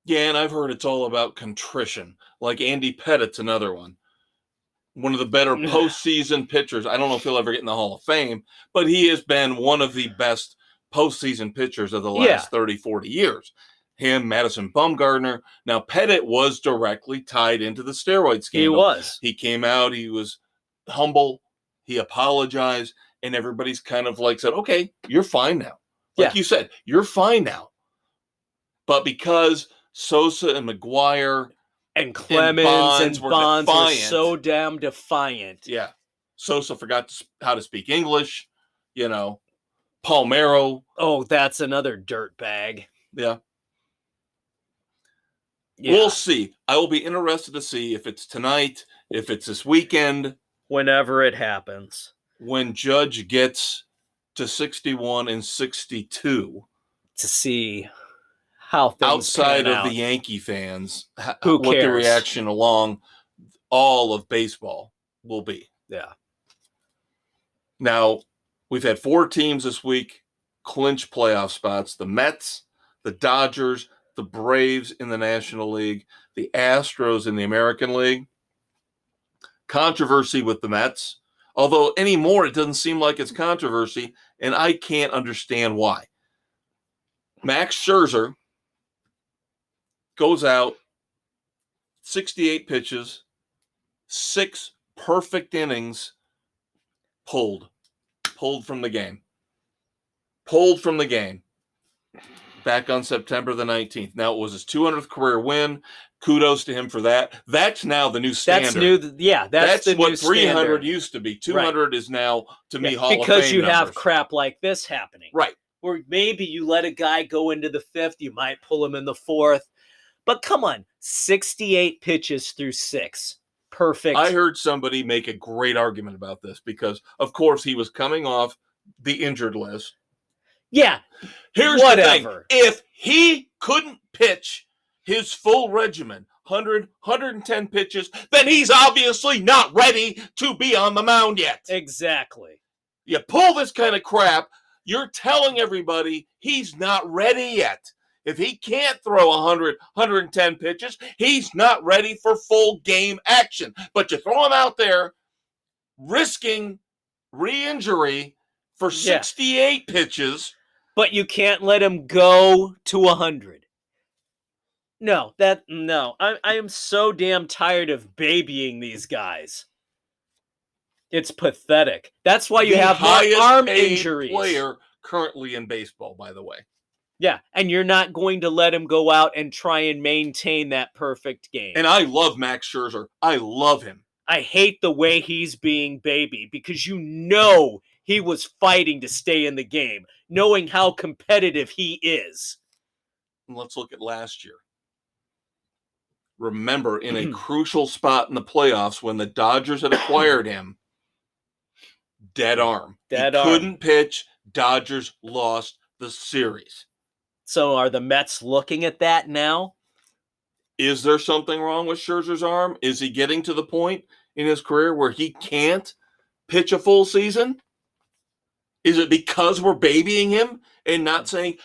Yeah, and I've heard it's all about contrition. Like Andy Pettit's another one. One of the better postseason pitchers. I don't know if he'll ever get in the Hall of Fame, but he has been one of the best postseason pitchers of the last 30, 40 years. Him, Madison Bumgarner. Now, Pettit was directly tied into the steroid scandal. He was. He came out. He was humble. He apologized. And everybody's kind of like said, okay, you're fine now. Like you said, you're fine now. But because Sosa and McGuire and Clemens and Bonds were so damn defiant. Yeah. Sosa forgot how to speak English. Palmeiro. Oh, that's another dirt bag. Yeah. We'll see. I will be interested to see if it's tonight, if it's this weekend. Whenever it happens. When Judge gets to 61 and 62. To see how things outside of the Yankee fans, what the reaction along all of baseball will be. Yeah. Now, we've had 4 teams this week clinch playoff spots. The Mets, the Dodgers, the Braves in the National League, the Astros in the American League. Controversy with the Mets. Although anymore, it doesn't seem like it's controversy, and I can't understand why. Max Scherzer goes out, 68 pitches, 6 perfect innings, pulled from the game. Pulled from the game back on September the 19th. Now, it was his 200th career win. Kudos to him for that. That's now the new standard. That's new. That's the what new 300 standard. used to be. 200 is now, to me, Hall of Fame because you have numbers. crap like this happening. Right. Or maybe you let a guy go into the 5th, you might pull him in the 4th. But come on, 68 pitches through 6. Perfect. I heard somebody make a great argument about this because, of course, he was coming off the injured list. Yeah. Here's whatever. the thing. If he couldn't pitch his full regimen, 100, 110 pitches, then he's obviously not ready to be on the mound yet. Exactly. You pull this kind of crap, you're telling everybody he's not ready yet. If he can't throw 100, 110 pitches, he's not ready for full game action. But you throw him out there risking re-injury for 68 pitches. But you can't let him go to 100. No. I am so damn tired of babying these guys. It's pathetic. That's why you have more arm injuries. Player currently in baseball, by the way. Yeah, and you're not going to let him go out and try and maintain that perfect game. And I love Max Scherzer. I love him. I hate the way he's being babied because he was fighting to stay in the game, knowing how competitive he is. And let's look at last year. Remember, in a crucial spot in the playoffs when the Dodgers had acquired him, dead arm. Couldn't pitch. Dodgers lost the series. So are the Mets looking at that now? Is there something wrong with Scherzer's arm? Is he getting to the point in his career where he can't pitch a full season? Is it because we're babying him and not saying,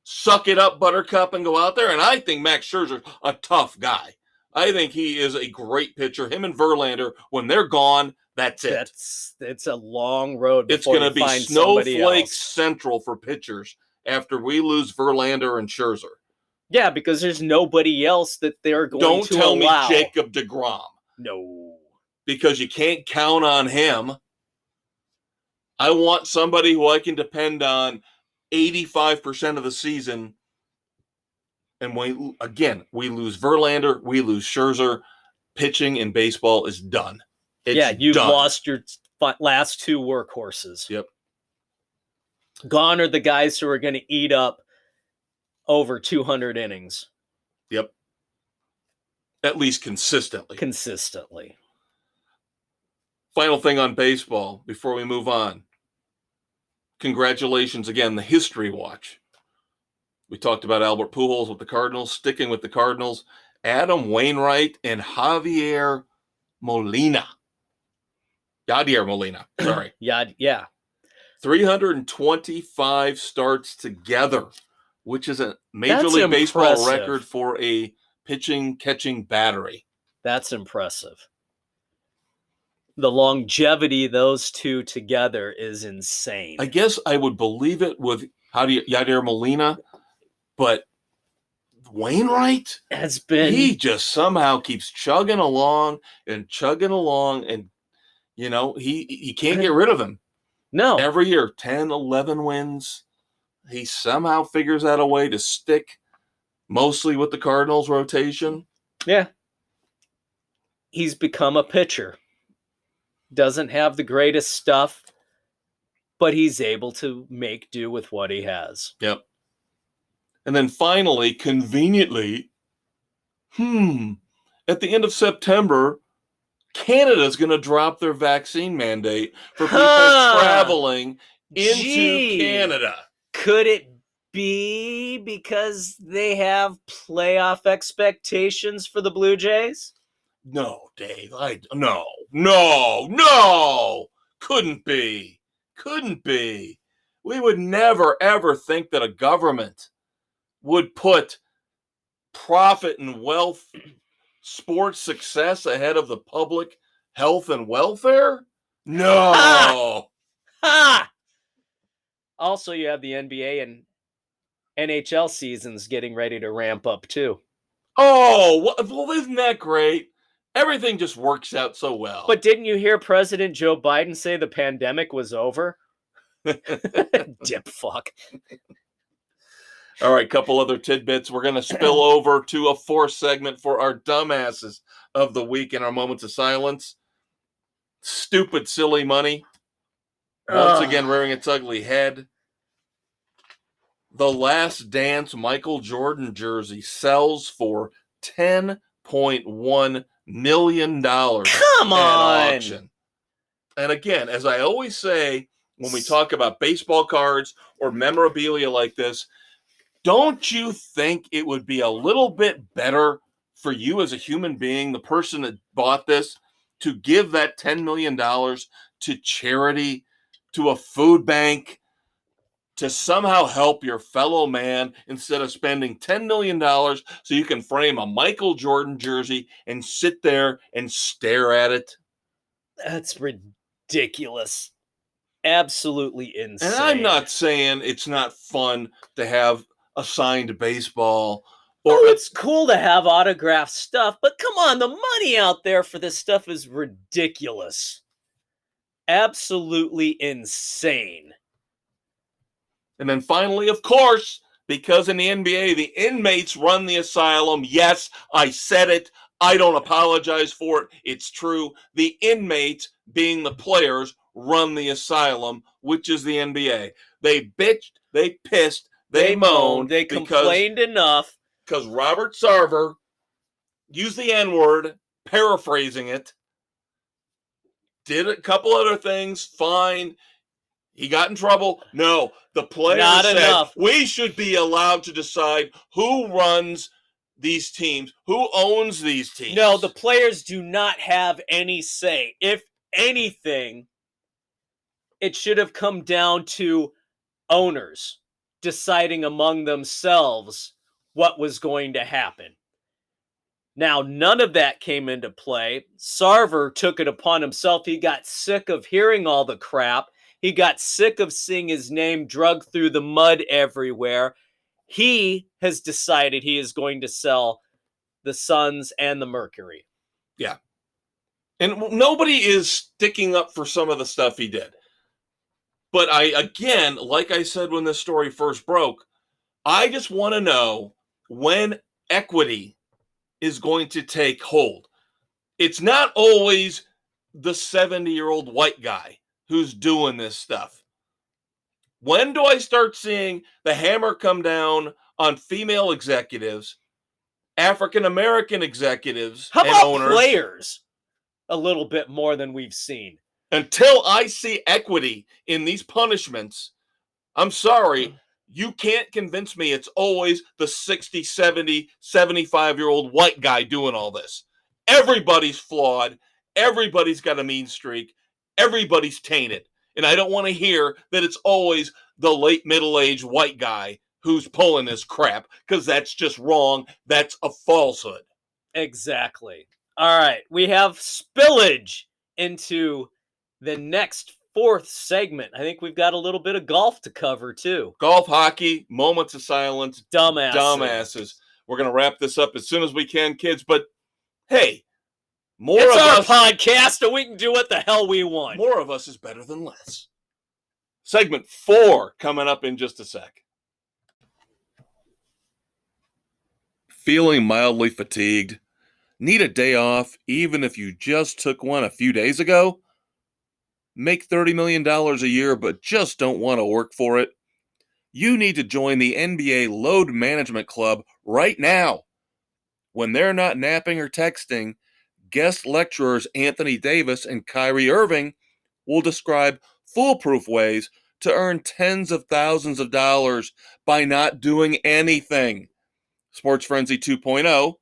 suck it up, Buttercup, and go out there? And I think Max Scherzer's a tough guy. I think he is a great pitcher. Him and Verlander, when they're gone, that's it. It's a long road It's before going to be snowflake central for pitchers after we lose Verlander and Scherzer. Yeah, because there's nobody else that they're going to allow. Don't tell me Jacob deGrom. No. Because you can't count on him. I want somebody who I can depend on 85% of the season. And we lose Verlander, we lose Scherzer. Pitching in baseball is done. You've lost your last 2 workhorses. Yep. Gone are the guys who are going to eat up over 200 innings. Yep. At least consistently. Final thing on baseball before we move on. Congratulations again, the History Watch. We talked about Albert Pujols with the Cardinals. Sticking with the Cardinals, Adam Wainwright and Javier Molina. Yadier Molina, sorry. Yeah. 325 starts together, which is a Major That's League Baseball impressive. record for a pitching-catching battery. That's impressive. The longevity those two together is insane. I guess I would believe it with Yadier Molina, but Wainwright, has been. He just somehow keeps chugging along, and he can't get rid of him. No. Every year, 10, 11 wins. He somehow figures out a way to stick mostly with the Cardinals rotation. Yeah. He's become a pitcher. Doesn't have the greatest stuff, but he's able to make do with what he has. Yep. And then finally, conveniently, at the end of September, Canada's going to drop their vaccine mandate for people traveling into Canada. Could it be because they have playoff expectations for the Blue Jays? No, Dave. No. Couldn't be. We would never, ever think that a government would put profit and wealth, sports success ahead of the public health and welfare? No. Ha! Also, you have the NBA and NHL seasons getting ready to ramp up too. Oh, well, isn't that great? Everything just works out so well. But didn't you hear President Joe Biden say the pandemic was over? Dip fuck. All right, couple other tidbits. We're going to spill over to a fourth segment for our dumbasses of the week in our moments of silence. Stupid, silly money. Once again, rearing its ugly head. The Last Dance Michael Jordan jersey sells for $10.1 million. Come on. Auction. And again, as I always say, when we talk about baseball cards or memorabilia like this, don't you think it would be a little bit better for you as a human being, the person that bought this, to give that $10 million to charity, to a food bank, to somehow help your fellow man instead of spending $10 million so you can frame a Michael Jordan jersey and sit there and stare at it? That's ridiculous. Absolutely insane. And I'm not saying it's not fun to have a signed baseball. It's cool to have autographed stuff, but come on, the money out there for this stuff is ridiculous. Absolutely insane. And then finally, of course, because in the NBA, the inmates run the asylum. Yes, I said it. I don't apologize for it. It's true. The inmates, being the players, run the asylum, which is the NBA. They bitched, they pissed, they moaned. They complained enough. Because Robert Sarver used the N-word, paraphrasing it, did a couple other things, fine. He got in trouble. No, the players said enough. We should be allowed to decide who runs these teams, who owns these teams. No, the players do not have any say. If anything, it should have come down to owners deciding among themselves what was going to happen. Now, none of that came into play. Sarver took it upon himself. He got sick of hearing all the crap. He got sick of seeing his name dragged through the mud everywhere. He has decided he is going to sell the Suns and the Mercury. Yeah. And nobody is sticking up for some of the stuff he did. But again, like I said when this story first broke, I just want to know when equity is going to take hold. It's not always the 70-year-old white guy who's doing this stuff. When do I start seeing the hammer come down on female executives, African-American executives, How and about owners? Players? A little bit more than we've seen. Until I see equity in these punishments, I'm sorry, You can't convince me it's always the 60, 70, 75-year-old white guy doing all this. Everybody's flawed. Everybody's got a mean streak. Everybody's tainted. And I don't want to hear that it's always the late middle-aged white guy who's pulling this crap, because that's just wrong. That's a falsehood. Exactly. All right. We have spillage into the next fourth segment. I think we've got a little bit of golf to cover too. Golf, hockey, moments of silence, dumbasses. We're going to wrap this up as soon as we can, kids. But hey, it's our podcast, and we can do what the hell we want. More of us is better than less. Segment 4 coming up in just a sec. Feeling mildly fatigued? Need a day off, even if you just took one a few days ago? Make $30 million a year, but just don't want to work for it? You need to join the NBA Load Management Club right now. When they're not napping or texting, guest lecturers Anthony Davis and Kyrie Irving will describe foolproof ways to earn tens of thousands of dollars by not doing anything. Sports Frenzy 2.0,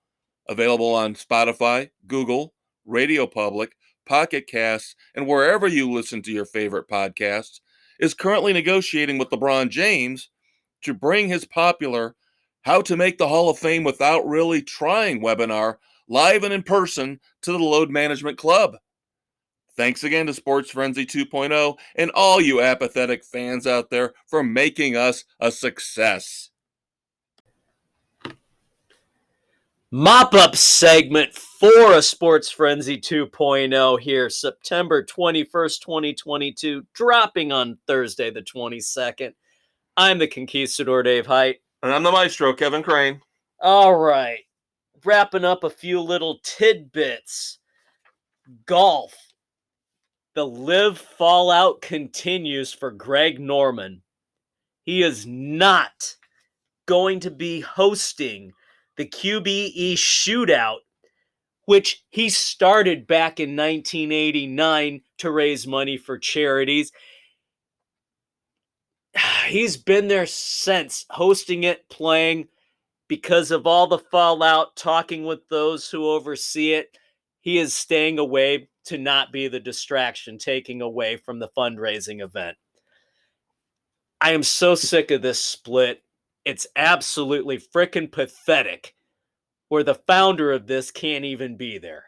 available on Spotify, Google, Radio Public, Pocket Casts, and wherever you listen to your favorite podcasts, is currently negotiating with LeBron James to bring his popular How to Make the Hall of Fame Without Really Trying webinar live and in person to the Load Management Club. Thanks again to Sports Frenzy 2.0 and all you apathetic fans out there for making us a success. Mop-up segment for a Sports Frenzy 2.0 here, September 21st, 2022, dropping on Thursday the 22nd. I'm the Conquistador, Dave Height. And I'm the Maestro, Kevin Crane. All right, wrapping up a few little tidbits. Golf. The live fallout continues for Greg Norman. He is not going to be hosting the QBE shootout, which he started back in 1989 to raise money for charities. He's been there since, hosting it, playing. Because of all the fallout, talking with those who oversee it, he is staying away to not be the distraction, taking away from the fundraising event. I am so sick of this split. It's absolutely freaking pathetic where the founder of this can't even be there.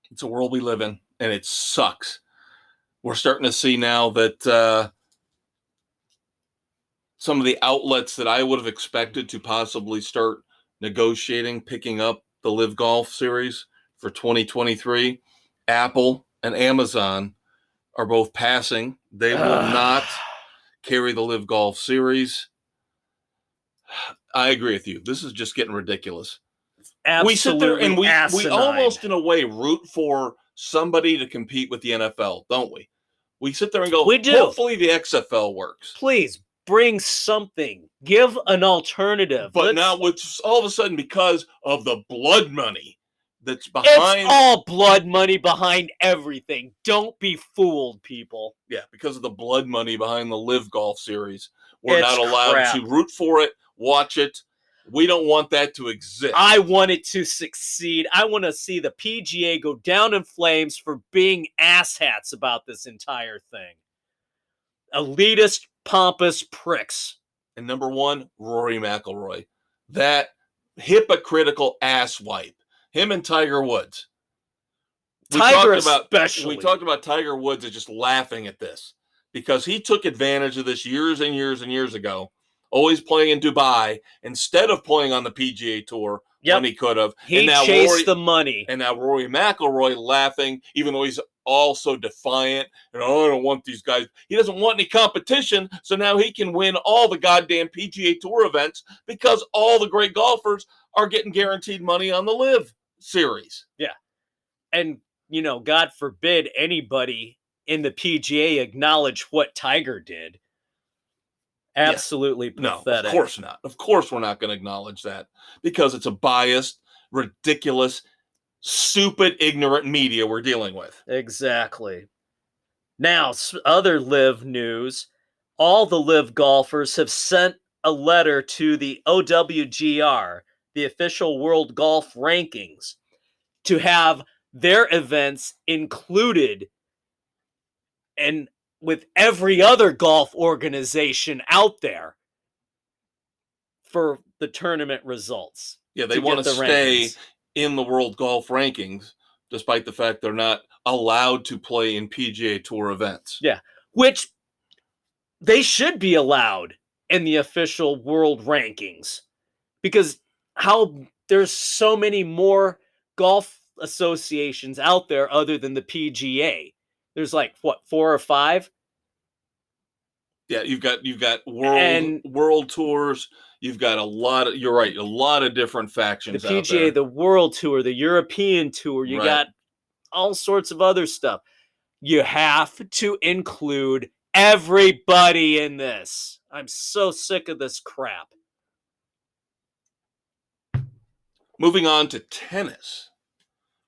It's a world we live in, and it sucks. We're starting to see now that some of the outlets that I would have expected to possibly start negotiating, picking up the Live Golf Series for 2023, Apple and Amazon are both passing. They will not carry the Live Golf Series. I agree with you. This is just getting ridiculous. Absolutely, we sit there and we asinine. almost in a way root for somebody to compete with the NFL, don't we? We sit there and go, we do. Hopefully the XFL works. Please bring something. Give an alternative. But now it's all of a sudden because of the blood money that's behind. It's all blood money behind everything. Don't be fooled, people. Yeah, because of the blood money behind the Live Golf Series. We're not allowed crap. to root for it, watch it. We don't want that to exist. I want it to succeed. I want to see the PGA go down in flames for being asshats about this entire thing. Elitist, pompous pricks. And number one, Rory McIlroy. That hypocritical asswipe. Him and Tiger Woods. Tiger We talked about Tiger Woods as just laughing at this because he took advantage of this years and years and years ago, always playing in Dubai instead of playing on the PGA Tour when he could have. He chased the money. And now Rory McIlroy laughing, even though he's also defiant. And I don't want these guys. He doesn't want any competition, so now he can win all the goddamn PGA Tour events because all the great golfers are getting guaranteed money on the Live Series. Yeah. And, you know, God forbid anybody in the PGA acknowledge what Tiger did. Absolutely pathetic. No, of course not. Of course we're not going to acknowledge that because it's a biased, ridiculous, stupid, ignorant media we're dealing with. Exactly. Now, other Live news. All the Live golfers have sent a letter to the OWGR, the official World Golf Rankings, to have their events included and with every other golf organization out there for the tournament results. Yeah, they want to stay in the World Golf Rankings, despite the fact they're not allowed to play in PGA Tour events. Yeah, which they should be allowed in the official world rankings, because there's so many more golf associations out there other than the PGA. There's like, what, 4 or 5? Yeah, you've got world tours. You've got you're right, a lot of different factions. The PGA, out there. The World Tour, the European Tour. You got all sorts of other stuff. You have to include everybody in this. I'm so sick of this crap. Moving on to tennis,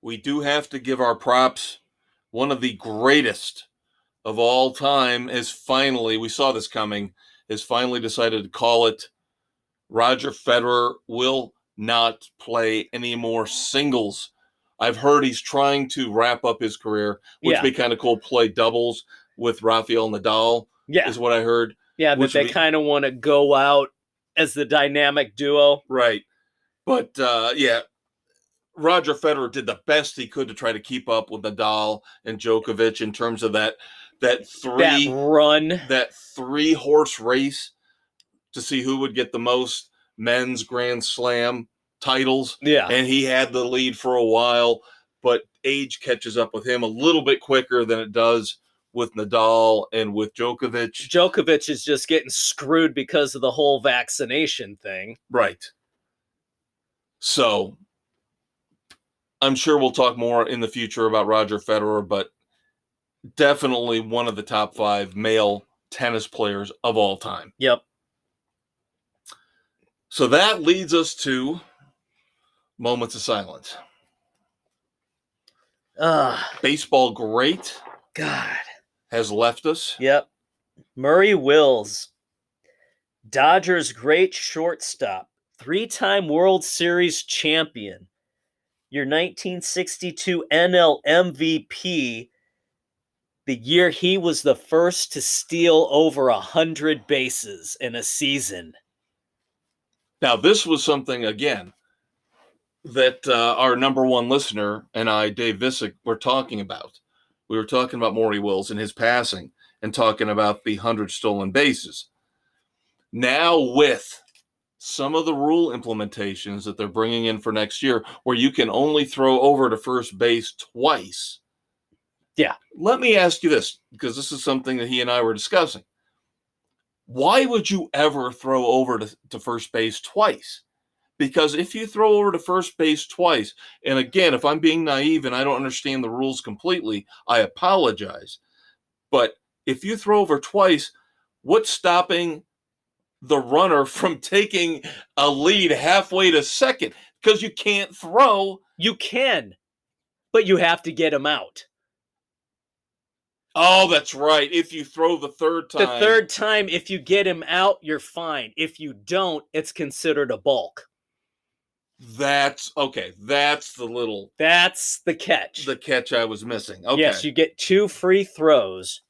we do have to give our props. One of the greatest of all time is finally, we saw this coming, has finally decided to call it. Roger Federer will not play any more singles. I've heard he's trying to wrap up his career, which would be kind of cool, play doubles with Rafael Nadal, is what I heard. Yeah, but they kind of want to go out as the dynamic duo. Right. But, Roger Federer did the best he could to try to keep up with Nadal and Djokovic in terms of that 3-horse race to see who would get the most men's Grand Slam titles. Yeah. And he had the lead for a while, but age catches up with him a little bit quicker than it does with Nadal and with Djokovic. Djokovic is just getting screwed because of the whole vaccination thing. Right. So I'm sure we'll talk more in the future about Roger Federer, but definitely one of the top 5 male tennis players of all time. Yep. So that leads us to moments of silence. Baseball great. God. Has left us. Yep. Maury Wills, Dodgers great shortstop, 3-time World Series champion, your 1962 NL MVP, the year he was the first to steal over 100 bases in a season. Now, this was something, again, that our number one listener and I, Dave Visick, were talking about. We were talking about Maury Wills and his passing and talking about the 100 stolen bases. Now, with some of the rule implementations that they're bringing in for next year, where you can only throw over to first base twice. Yeah. Let me ask you this, because this is something that he and I were discussing. Why would you ever throw over to first base twice? Because if you throw over to first base twice, and again, if I'm being naive and I don't understand the rules completely, I apologize. But if you throw over twice, what's stopping the runner from taking a lead halfway to second? Because you can't throw. You can, but you have to get him out. Oh, that's right. If you throw the third time. The third time, if you get him out, you're fine. If you don't, it's considered a balk. That's okay. That's the catch. The catch I was missing. Okay. Yes, you get 2 free throws,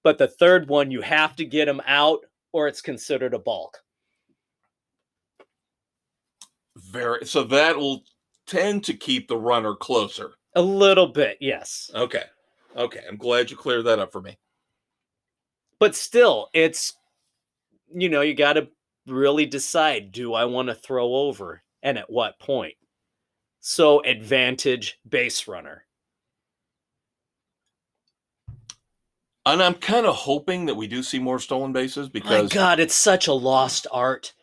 but the third one, you have to get him out or it's considered a balk. So that will tend to keep the runner closer. A little bit, yes. Okay. I'm glad you cleared that up for me. But still, it's, you got to really decide, do I want to throw over and at what point? So advantage base runner. And I'm kind of hoping that we do see more stolen bases because... My God, it's such a lost art.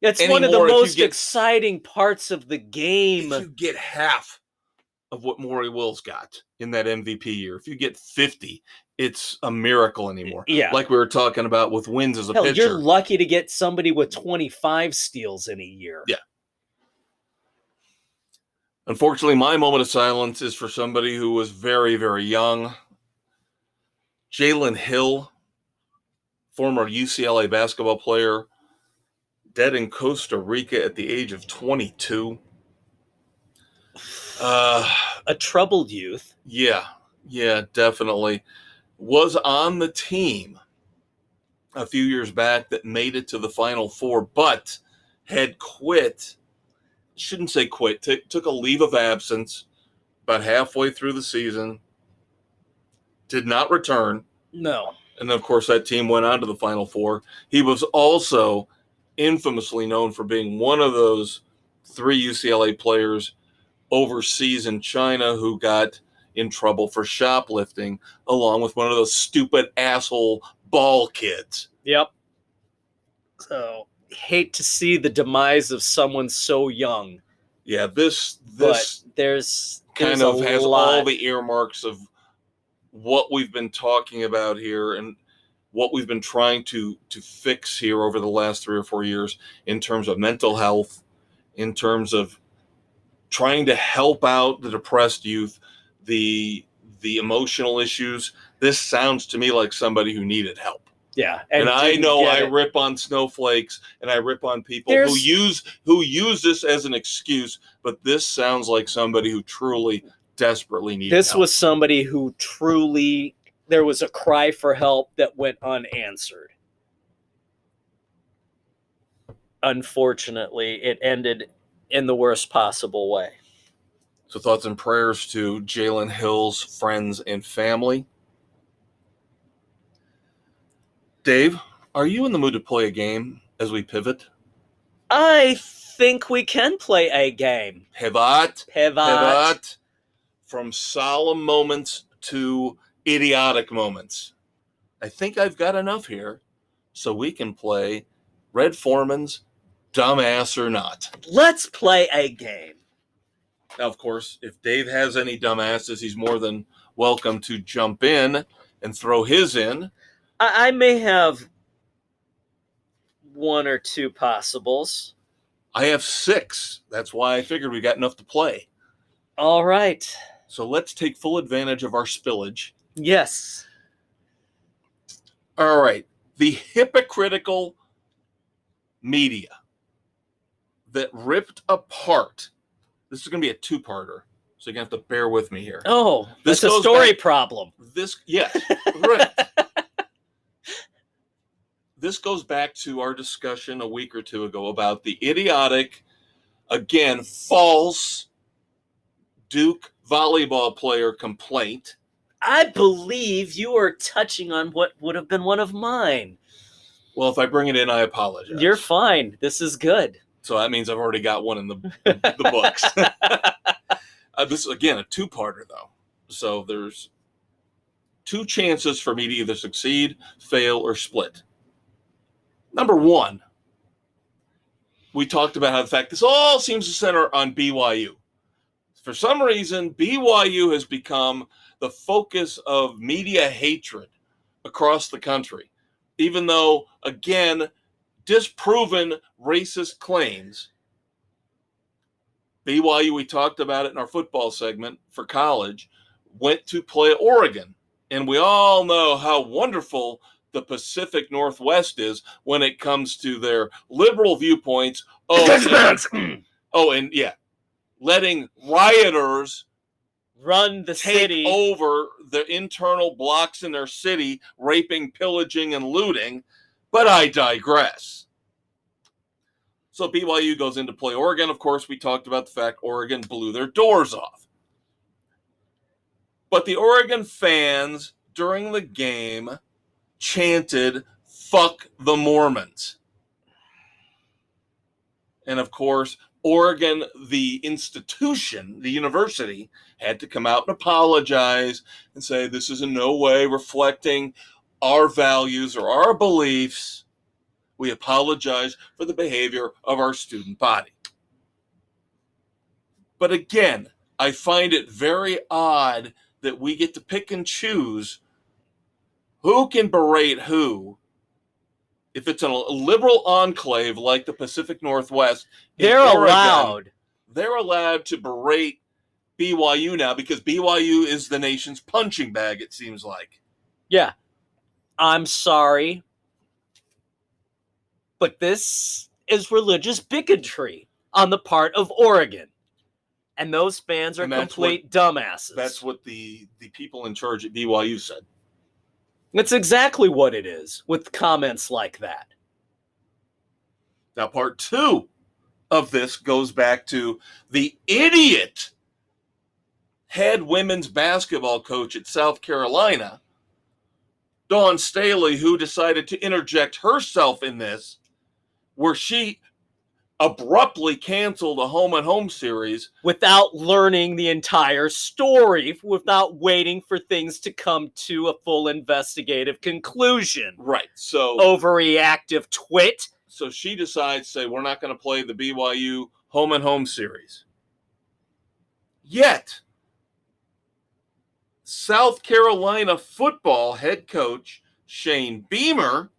It's one of the most exciting parts of the game. If you get half of what Maury Wills got in that MVP year, if you get 50, it's a miracle anymore. Yeah. Like we were talking about with wins as a pitcher. You're lucky to get somebody with 25 steals in a year. Yeah. Unfortunately, my moment of silence is for somebody who was very, very young. Jalen Hill, former UCLA basketball player, dead in Costa Rica at the age of 22. A troubled youth. Yeah, definitely. Was on the team a few years back that made it to the Final Four, but had quit. Shouldn't say quit. Took a leave of absence about halfway through the season. Did not return. No. And of course, that team went on to the Final Four. He was also infamously known for being one of those 3 UCLA players overseas in China who got in trouble for shoplifting, along with one of those stupid asshole ball kids. Yep. So, hate to see the demise of someone so young. Yeah, this there's kind of has all the earmarks of what we've been talking about here and what we've been trying to fix here over the last 3 or 4 years in terms of mental health, in terms of trying to help out the depressed youth, the emotional issues. This sounds to me like somebody who needed help. Yeah, and I know I rip on snowflakes and I rip on people who use this as an excuse, but this sounds like somebody who truly desperately needed help. This was somebody who truly, there was a cry for help that went unanswered. Unfortunately, it ended in the worst possible way. So thoughts and prayers to Jalen Hill's friends and family. Dave, are you in the mood to play a game as we pivot? I think we can play a game. Pivot. Pivot. From solemn moments to idiotic moments. I think I've got enough here so we can play Red Foreman's Dumbass or Not. Let's play a game. Now, of course, if Dave has any dumbasses, he's more than welcome to jump in and throw his in. I may have 1 or 2 possibles. I have 6. That's why I figured we got enough to play. All right. So let's take full advantage of our spillage. Yes. All right. The hypocritical media that ripped apart. This is going to be a 2-parter, so you're going to have to bear with me here. Oh, this is a story problem. Yes, right. This goes back to our discussion a week or 2 ago about the idiotic, again, false Duke volleyball player complaint. I believe you are touching on what would have been one of mine. Well, if I bring it in, I apologize. You're fine. This is good. So that means I've already got one in the books. This is, again, a 2-parter, though. So there's 2 chances for me to either succeed, fail, or split. Number 1, we talked about how the fact this all seems to center on BYU. For some reason, BYU has become the focus of media hatred across the country, even though, again, disproven racist claims. BYU, we talked about it in our football segment for college, went to play Oregon. And we all know how wonderful the Pacific Northwest is when it comes to their liberal viewpoints. Letting rioters run the city over the internal blocks in their city, raping, pillaging, and looting. But I digress. So BYU goes in to play Oregon. Of course, we talked about the fact Oregon blew their doors off. But the Oregon fans during the game chanted, "Fuck the Mormons." And of course, Oregon, the institution, the university, had to come out and apologize and say this is in no way reflecting our values or our beliefs. We apologize for the behavior of our student body. But again, I find it very odd that we get to pick and choose who can berate who. If it's a liberal enclave like the Pacific Northwest, they're allowed. They're allowed to berate BYU now because BYU is the nation's punching bag, it seems like. Yeah. I'm sorry, but this is religious bigotry on the part of Oregon. And those fans are complete dumbasses. That's what the people in charge at BYU said. That's exactly what it is with comments like that. Now, part 2 of this goes back to the idiot head women's basketball coach at South Carolina, Dawn Staley, who decided to interject herself in this, where she abruptly canceled a home-and-home series without learning the entire story, without waiting for things to come to a full investigative conclusion. Right. So overreactive twit. So she decides, say, we're not going to play the BYU home-and-home series. Yet, South Carolina football head coach Shane Beamer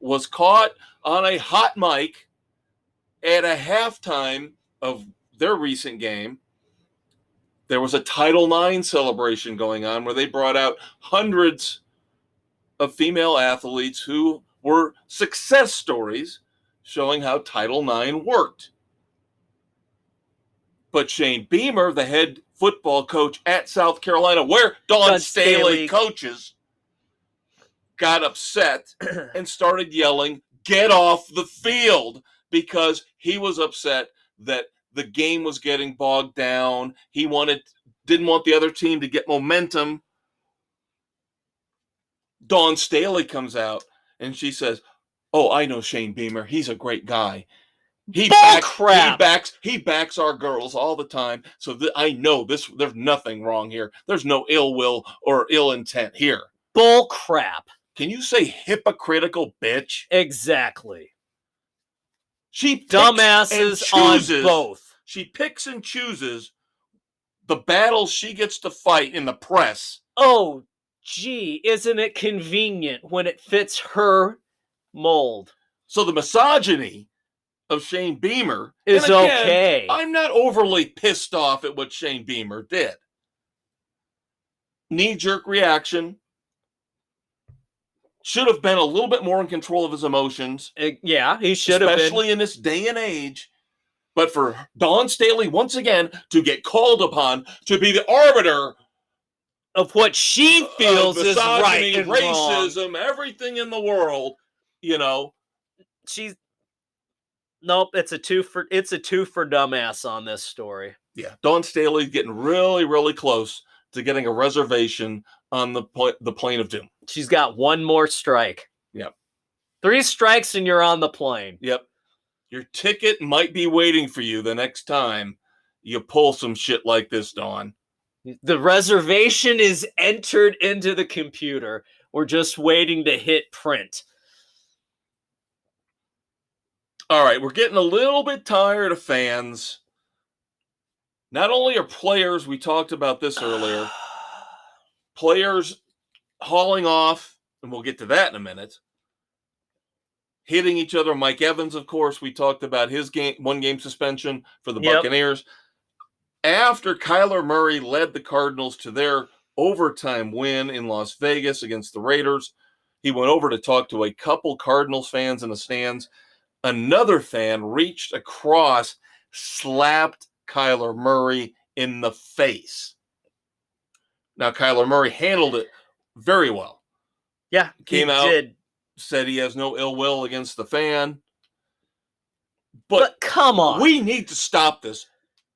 was caught on a hot mic at a halftime of their recent game. There was a Title IX celebration going on where they brought out hundreds of female athletes who were success stories showing how Title IX worked. But Shane Beamer, the head football coach at South Carolina, where Dawn Staley coaches, got upset and started yelling, "Get off the field," because he was upset that the game was getting bogged down. He didn't want the other team to get momentum. Dawn Staley comes out and she says, "Oh, I know Shane Beamer. He's a great guy. He backs our girls all the time. So I know this. There's nothing wrong here. There's no ill will or ill intent here." Bull crap. Can you say hypocritical bitch? Exactly. She dumbasses on both. She picks and chooses the battles she gets to fight in the press. Oh, gee, isn't it convenient when it fits her mold? So the misogyny of Shane Beamer is okay. I'm not overly pissed off at what Shane Beamer did. Knee-jerk reaction. Should have been a little bit more in control of his emotions. Yeah, he should have been. Especially in this day and age. But for Dawn Staley, once again, to get called upon to be the arbiter of what she feels is right and racism, wrong. Everything in the world, Nope, it's a two for dumbass on this story. Yeah, Dawn Staley getting really, really close to getting a reservation on the plane of doom. She's got one more strike. Yep. 3 strikes and you're on the plane. Yep. Your ticket might be waiting for you the next time you pull some shit like this, Dawn. The reservation is entered into the computer. We're just waiting to hit print. All right, we're getting a little bit tired of fans. Not only are players, we talked about this earlier, players hauling off, and we'll get to that in a minute, hitting each other. Mike Evans, of course, we talked about his one-game suspension for the Buccaneers. After Kyler Murray led the Cardinals to their overtime win in Las Vegas against the Raiders, he went over to talk to a couple Cardinals fans in the stands. Another fan reached across, slapped Kyler Murray in the face. Now, Kyler Murray handled it very well. Yeah, Came out, said he has no ill will against the fan. But come on. We need to stop this.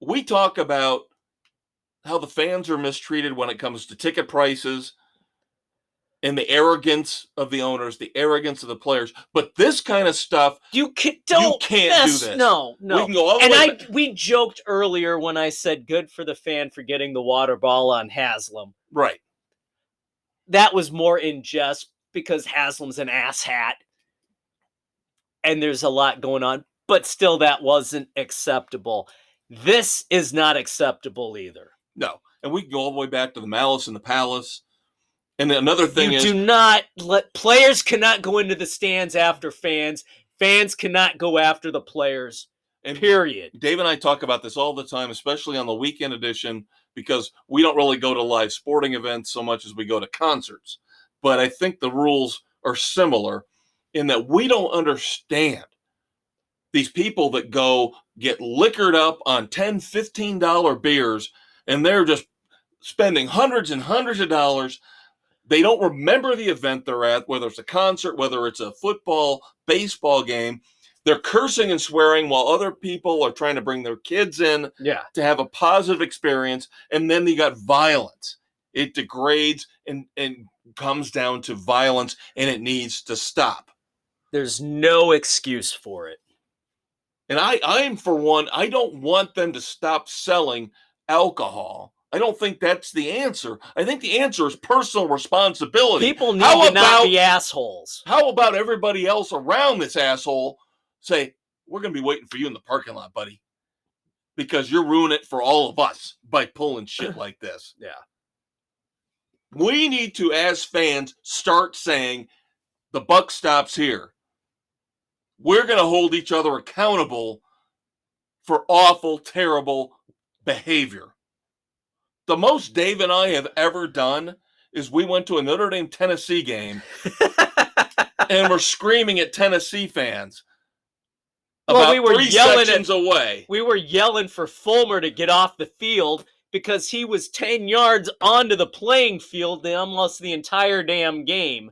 We talk about how the fans are mistreated when it comes to ticket prices and the arrogance of the owners, the arrogance of the players. But this kind of stuff, you can't do this. No. We can go all the way back. We joked earlier when I said good for the fan for getting the water ball on Haslam. Right. That was more in jest because Haslam's an asshat. And there's a lot going on. But still, that wasn't acceptable. This is not acceptable either. No. And we can go all the way back to the Malice in the Palace. And another thing is, players cannot go into the stands after fans. Fans cannot go after the players. Period. Dave and I talk about this all the time, especially on the weekend edition, because we don't really go to live sporting events so much as we go to concerts. But I think the rules are similar in that we don't understand these people that go get liquored up on $10, $15 beers, and they're just spending hundreds and hundreds of dollars. They don't remember the event they're at, whether it's a concert, whether it's a football, baseball game. They're cursing and swearing while other people are trying to bring their kids in to have a positive experience. And then you got violence. It degrades and comes down to violence, and it needs to stop. There's no excuse for it. And I am, for one, I don't want them to stop selling alcohol. I don't think that's the answer. I think the answer is personal responsibility. People need to not be assholes. How about everybody else around this asshole say, we're going to be waiting for you in the parking lot, buddy, because you're ruining it for all of us by pulling shit like this. Yeah. We need to, as fans, start saying the buck stops here. We're going to hold each other accountable for awful, terrible behavior. The most Dave and I have ever done is we went to a Notre Dame-Tennessee game and we're screaming at Tennessee fans about we were 3 sections away. We were yelling for Fulmer to get off the field because he was 10 yards onto the playing field almost the entire damn game.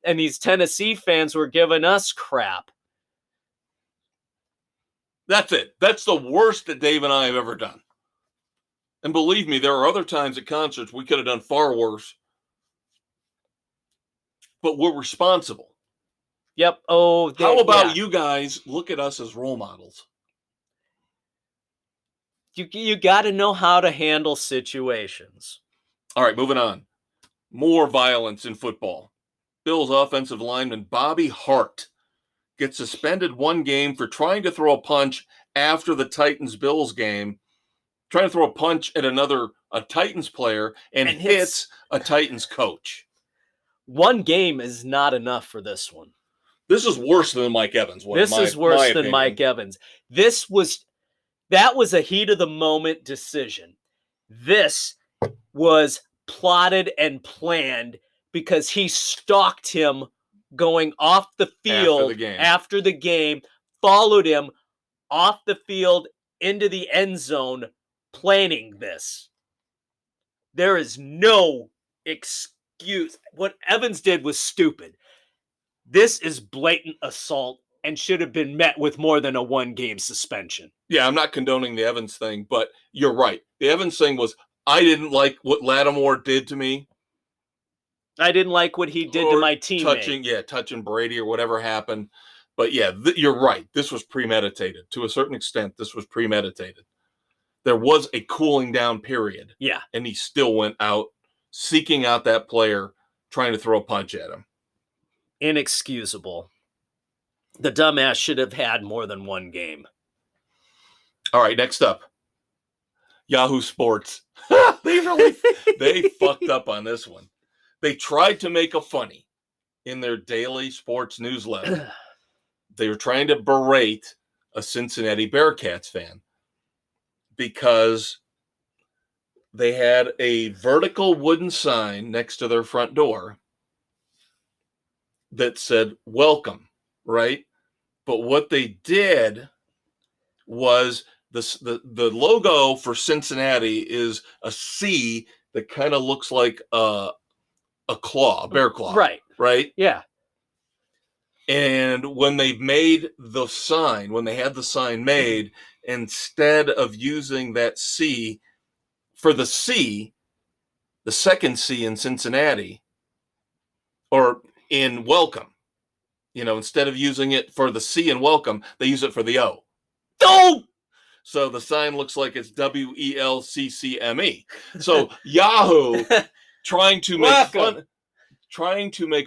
And these Tennessee fans were giving us crap. That's it. That's the worst that Dave and I have ever done. And believe me, there are other times at concerts we could have done far worse. But we're responsible. Yep. How about you guys look at us as role models? You got to know how to handle situations. All right, moving on. More violence in football. Bills offensive lineman Bobby Hart gets suspended 1 game for trying to throw a punch after the Titans-Bills game, trying to throw a punch at a Titans player and hits a Titans coach. 1 game is not enough for this one. This is worse than Mike Evans. This is worse than Mike Evans. That was a heat of the moment decision. This was plotted and planned because he stalked him going off the field after the game, followed him off the field into the end zone, planning this. There is no excuse. What Evans did was stupid. This is blatant assault and should have been met with more than a 1-game suspension. Yeah, I'm not condoning the Evans thing, but you're right. The Evans thing was, I didn't like what Lattimore did to me. I didn't like what he did to my teammate. Touching Brady or whatever happened. But yeah, you're right. This was premeditated. To a certain extent, this was premeditated. There was a cooling down period. Yeah. And he still went out seeking out that player, trying to throw a punch at him. Inexcusable. The dumbass should have had more than 1 game. All right, next up. Yahoo Sports. They fucked up on this one. They tried to make a funny in their daily sports newsletter. They were trying to berate a Cincinnati Bearcats fan because they had a vertical wooden sign next to their front door that said, welcome, right? But what they did was the logo for Cincinnati is a C that kind of looks like a claw, a bear claw. Right. Right? Yeah. And when they made the sign, when they had the sign made, instead of using that C for the C, the second C in Cincinnati, or in welcome, instead of using it for the C in welcome, they use it for the O. Oh! So the sign looks like it's WELCCME. So Yahoo trying to make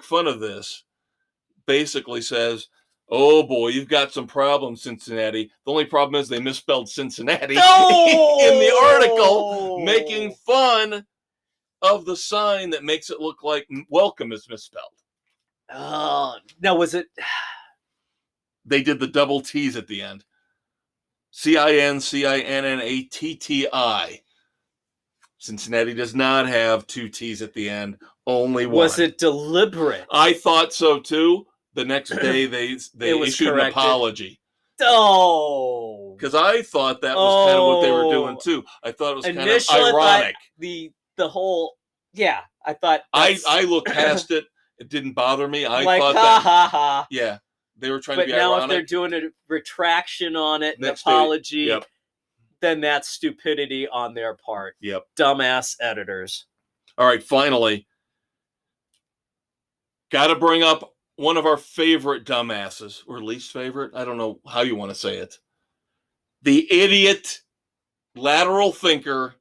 fun of this basically says, oh boy, you've got some problems, Cincinnati. The only problem is they misspelled Cincinnati in the article, making fun of the sign that makes it look like welcome is misspelled. Oh, now was it? They did the double T's at the end. CINCINNATTI. Cincinnati does not have 2 T's at the end, only 1. Was it deliberate? I thought so too. the next day they issued an corrected. apology. Oh, because I thought that was kind of what they were doing too. I thought it was kind of ironic. The whole I thought I looked past it. It didn't bother me. I like, thought ha that ha ha. yeah, they were trying But to be now ironic. if they're doing a retraction on it, Next an apology, yep. then that's stupidity on their part. Yep. Dumbass editors. All right, finally, got to bring up one of our favorite dumbasses, or least favorite. I don't know how you want to say it. The idiot, lateral thinker,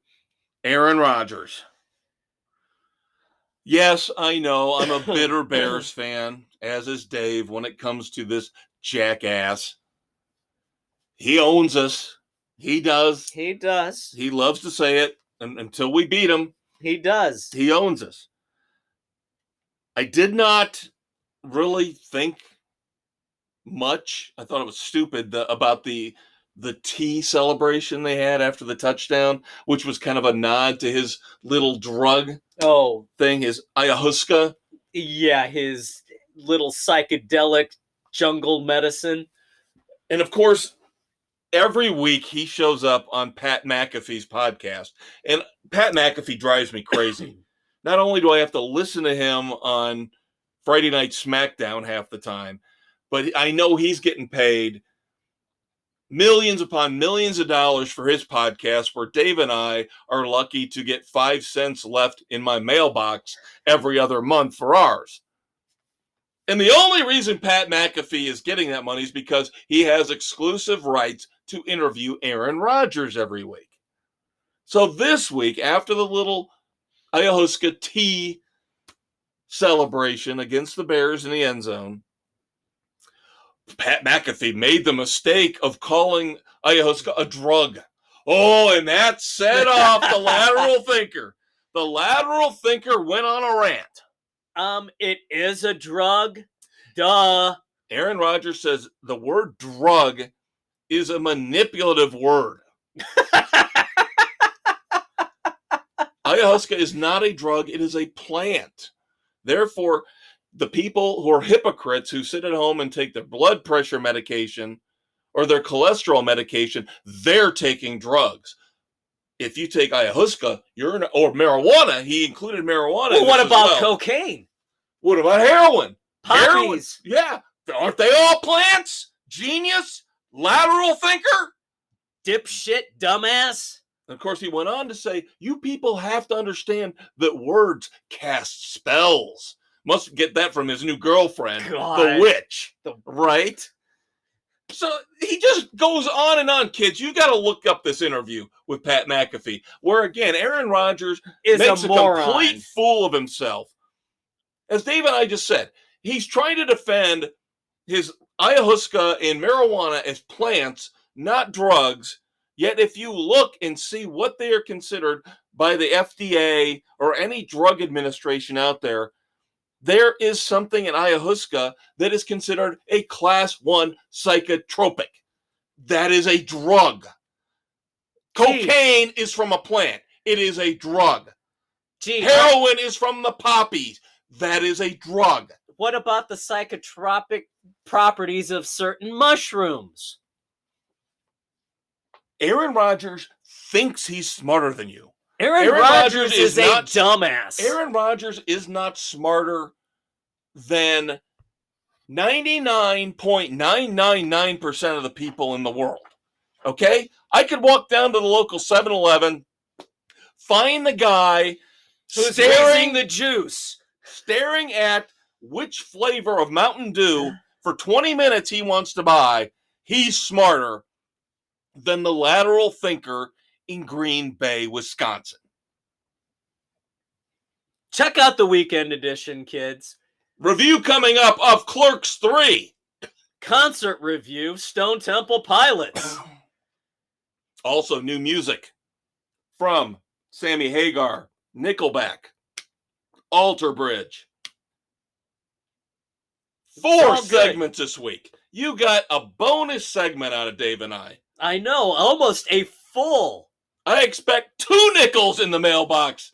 Aaron Rodgers. Yes, I know I'm a bitter Bears fan, as is Dave, when it comes to this jackass. He owns us. He does. He does. He loves to say it, and until we beat him. He does. He owns us. I did not really think much. I thought it was stupid about the tea celebration they had after the touchdown, which was kind of a nod to his little drug thing, his ayahuasca. Yeah, his little psychedelic jungle medicine. And of course, every week he shows up on Pat McAfee's podcast. And Pat McAfee drives me crazy. Not only do I have to listen to him on Friday Night SmackDown half the time, but I know he's getting paid millions upon millions of dollars for his podcast, where Dave and I are lucky to get 5 cents left in my mailbox every other month for ours. And the only reason Pat McAfee is getting that money is because he has exclusive rights to interview Aaron Rodgers every week. So this week, after the little ayahuasca tea celebration against the Bears in the end zone, Pat McAfee made the mistake of calling ayahuasca a drug. Oh, and that set off the lateral thinker. The lateral thinker went on a rant. It is a drug. Duh. Aaron Rodgers says the word drug is a manipulative word. Ayahuasca is not a drug, it is a plant. Therefore, the people who are hypocrites who sit at home and take their blood pressure medication or their cholesterol medication, they're taking drugs. If you take ayahuasca, or marijuana, he included marijuana. Well, what about cocaine? What about heroin? Poppies. Yeah. Aren't they all plants? Genius? Lateral thinker? Dipshit, dumbass. And of course, he went on to say, you people have to understand that words cast spells. Must get that from his new girlfriend, the witch, right? So he just goes on and on, kids. You got to look up this interview with Pat McAfee, where, again, Aaron Rodgers makes a complete fool of himself. As Dave and I just said, he's trying to defend his ayahuasca and marijuana as plants, not drugs. Yet if you look and see what they are considered by the FDA or any drug administration out there, there is something in ayahuasca that is considered a class 1 psychotropic. That is a drug. Cocaine is from a plant. It is a drug. Heroin is from the poppies. That is a drug. What about the psychotropic properties of certain mushrooms? Aaron Rodgers thinks he's smarter than you. Aaron Rodgers is a dumbass. Aaron Rodgers is not smarter than 99.999% of the people in the world. Okay? I could walk down to the local 7-Eleven, find the guy who's staring the juice, staring at which flavor of Mountain Dew for 20 minutes he wants to buy. He's smarter than the lateral thinker in Green Bay, Wisconsin. Check out the weekend edition, kids. Review coming up of Clerks 3. Concert review, Stone Temple Pilots. Also new music from Sammy Hagar, Nickelback, Alter Bridge. 4 segments this week. You got a bonus segment out of Dave and I. I know, almost a full. I expect 2 nickels in the mailbox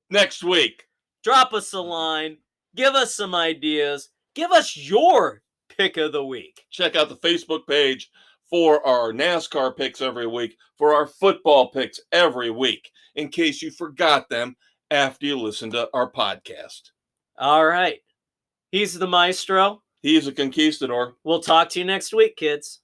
next week. Drop us a line. Give us some ideas. Give us your pick of the week. Check out the Facebook page for our NASCAR picks every week, for our football picks every week, in case you forgot them after you listen to our podcast. All right. He's the maestro. He is a conquistador. We'll talk to you next week, kids.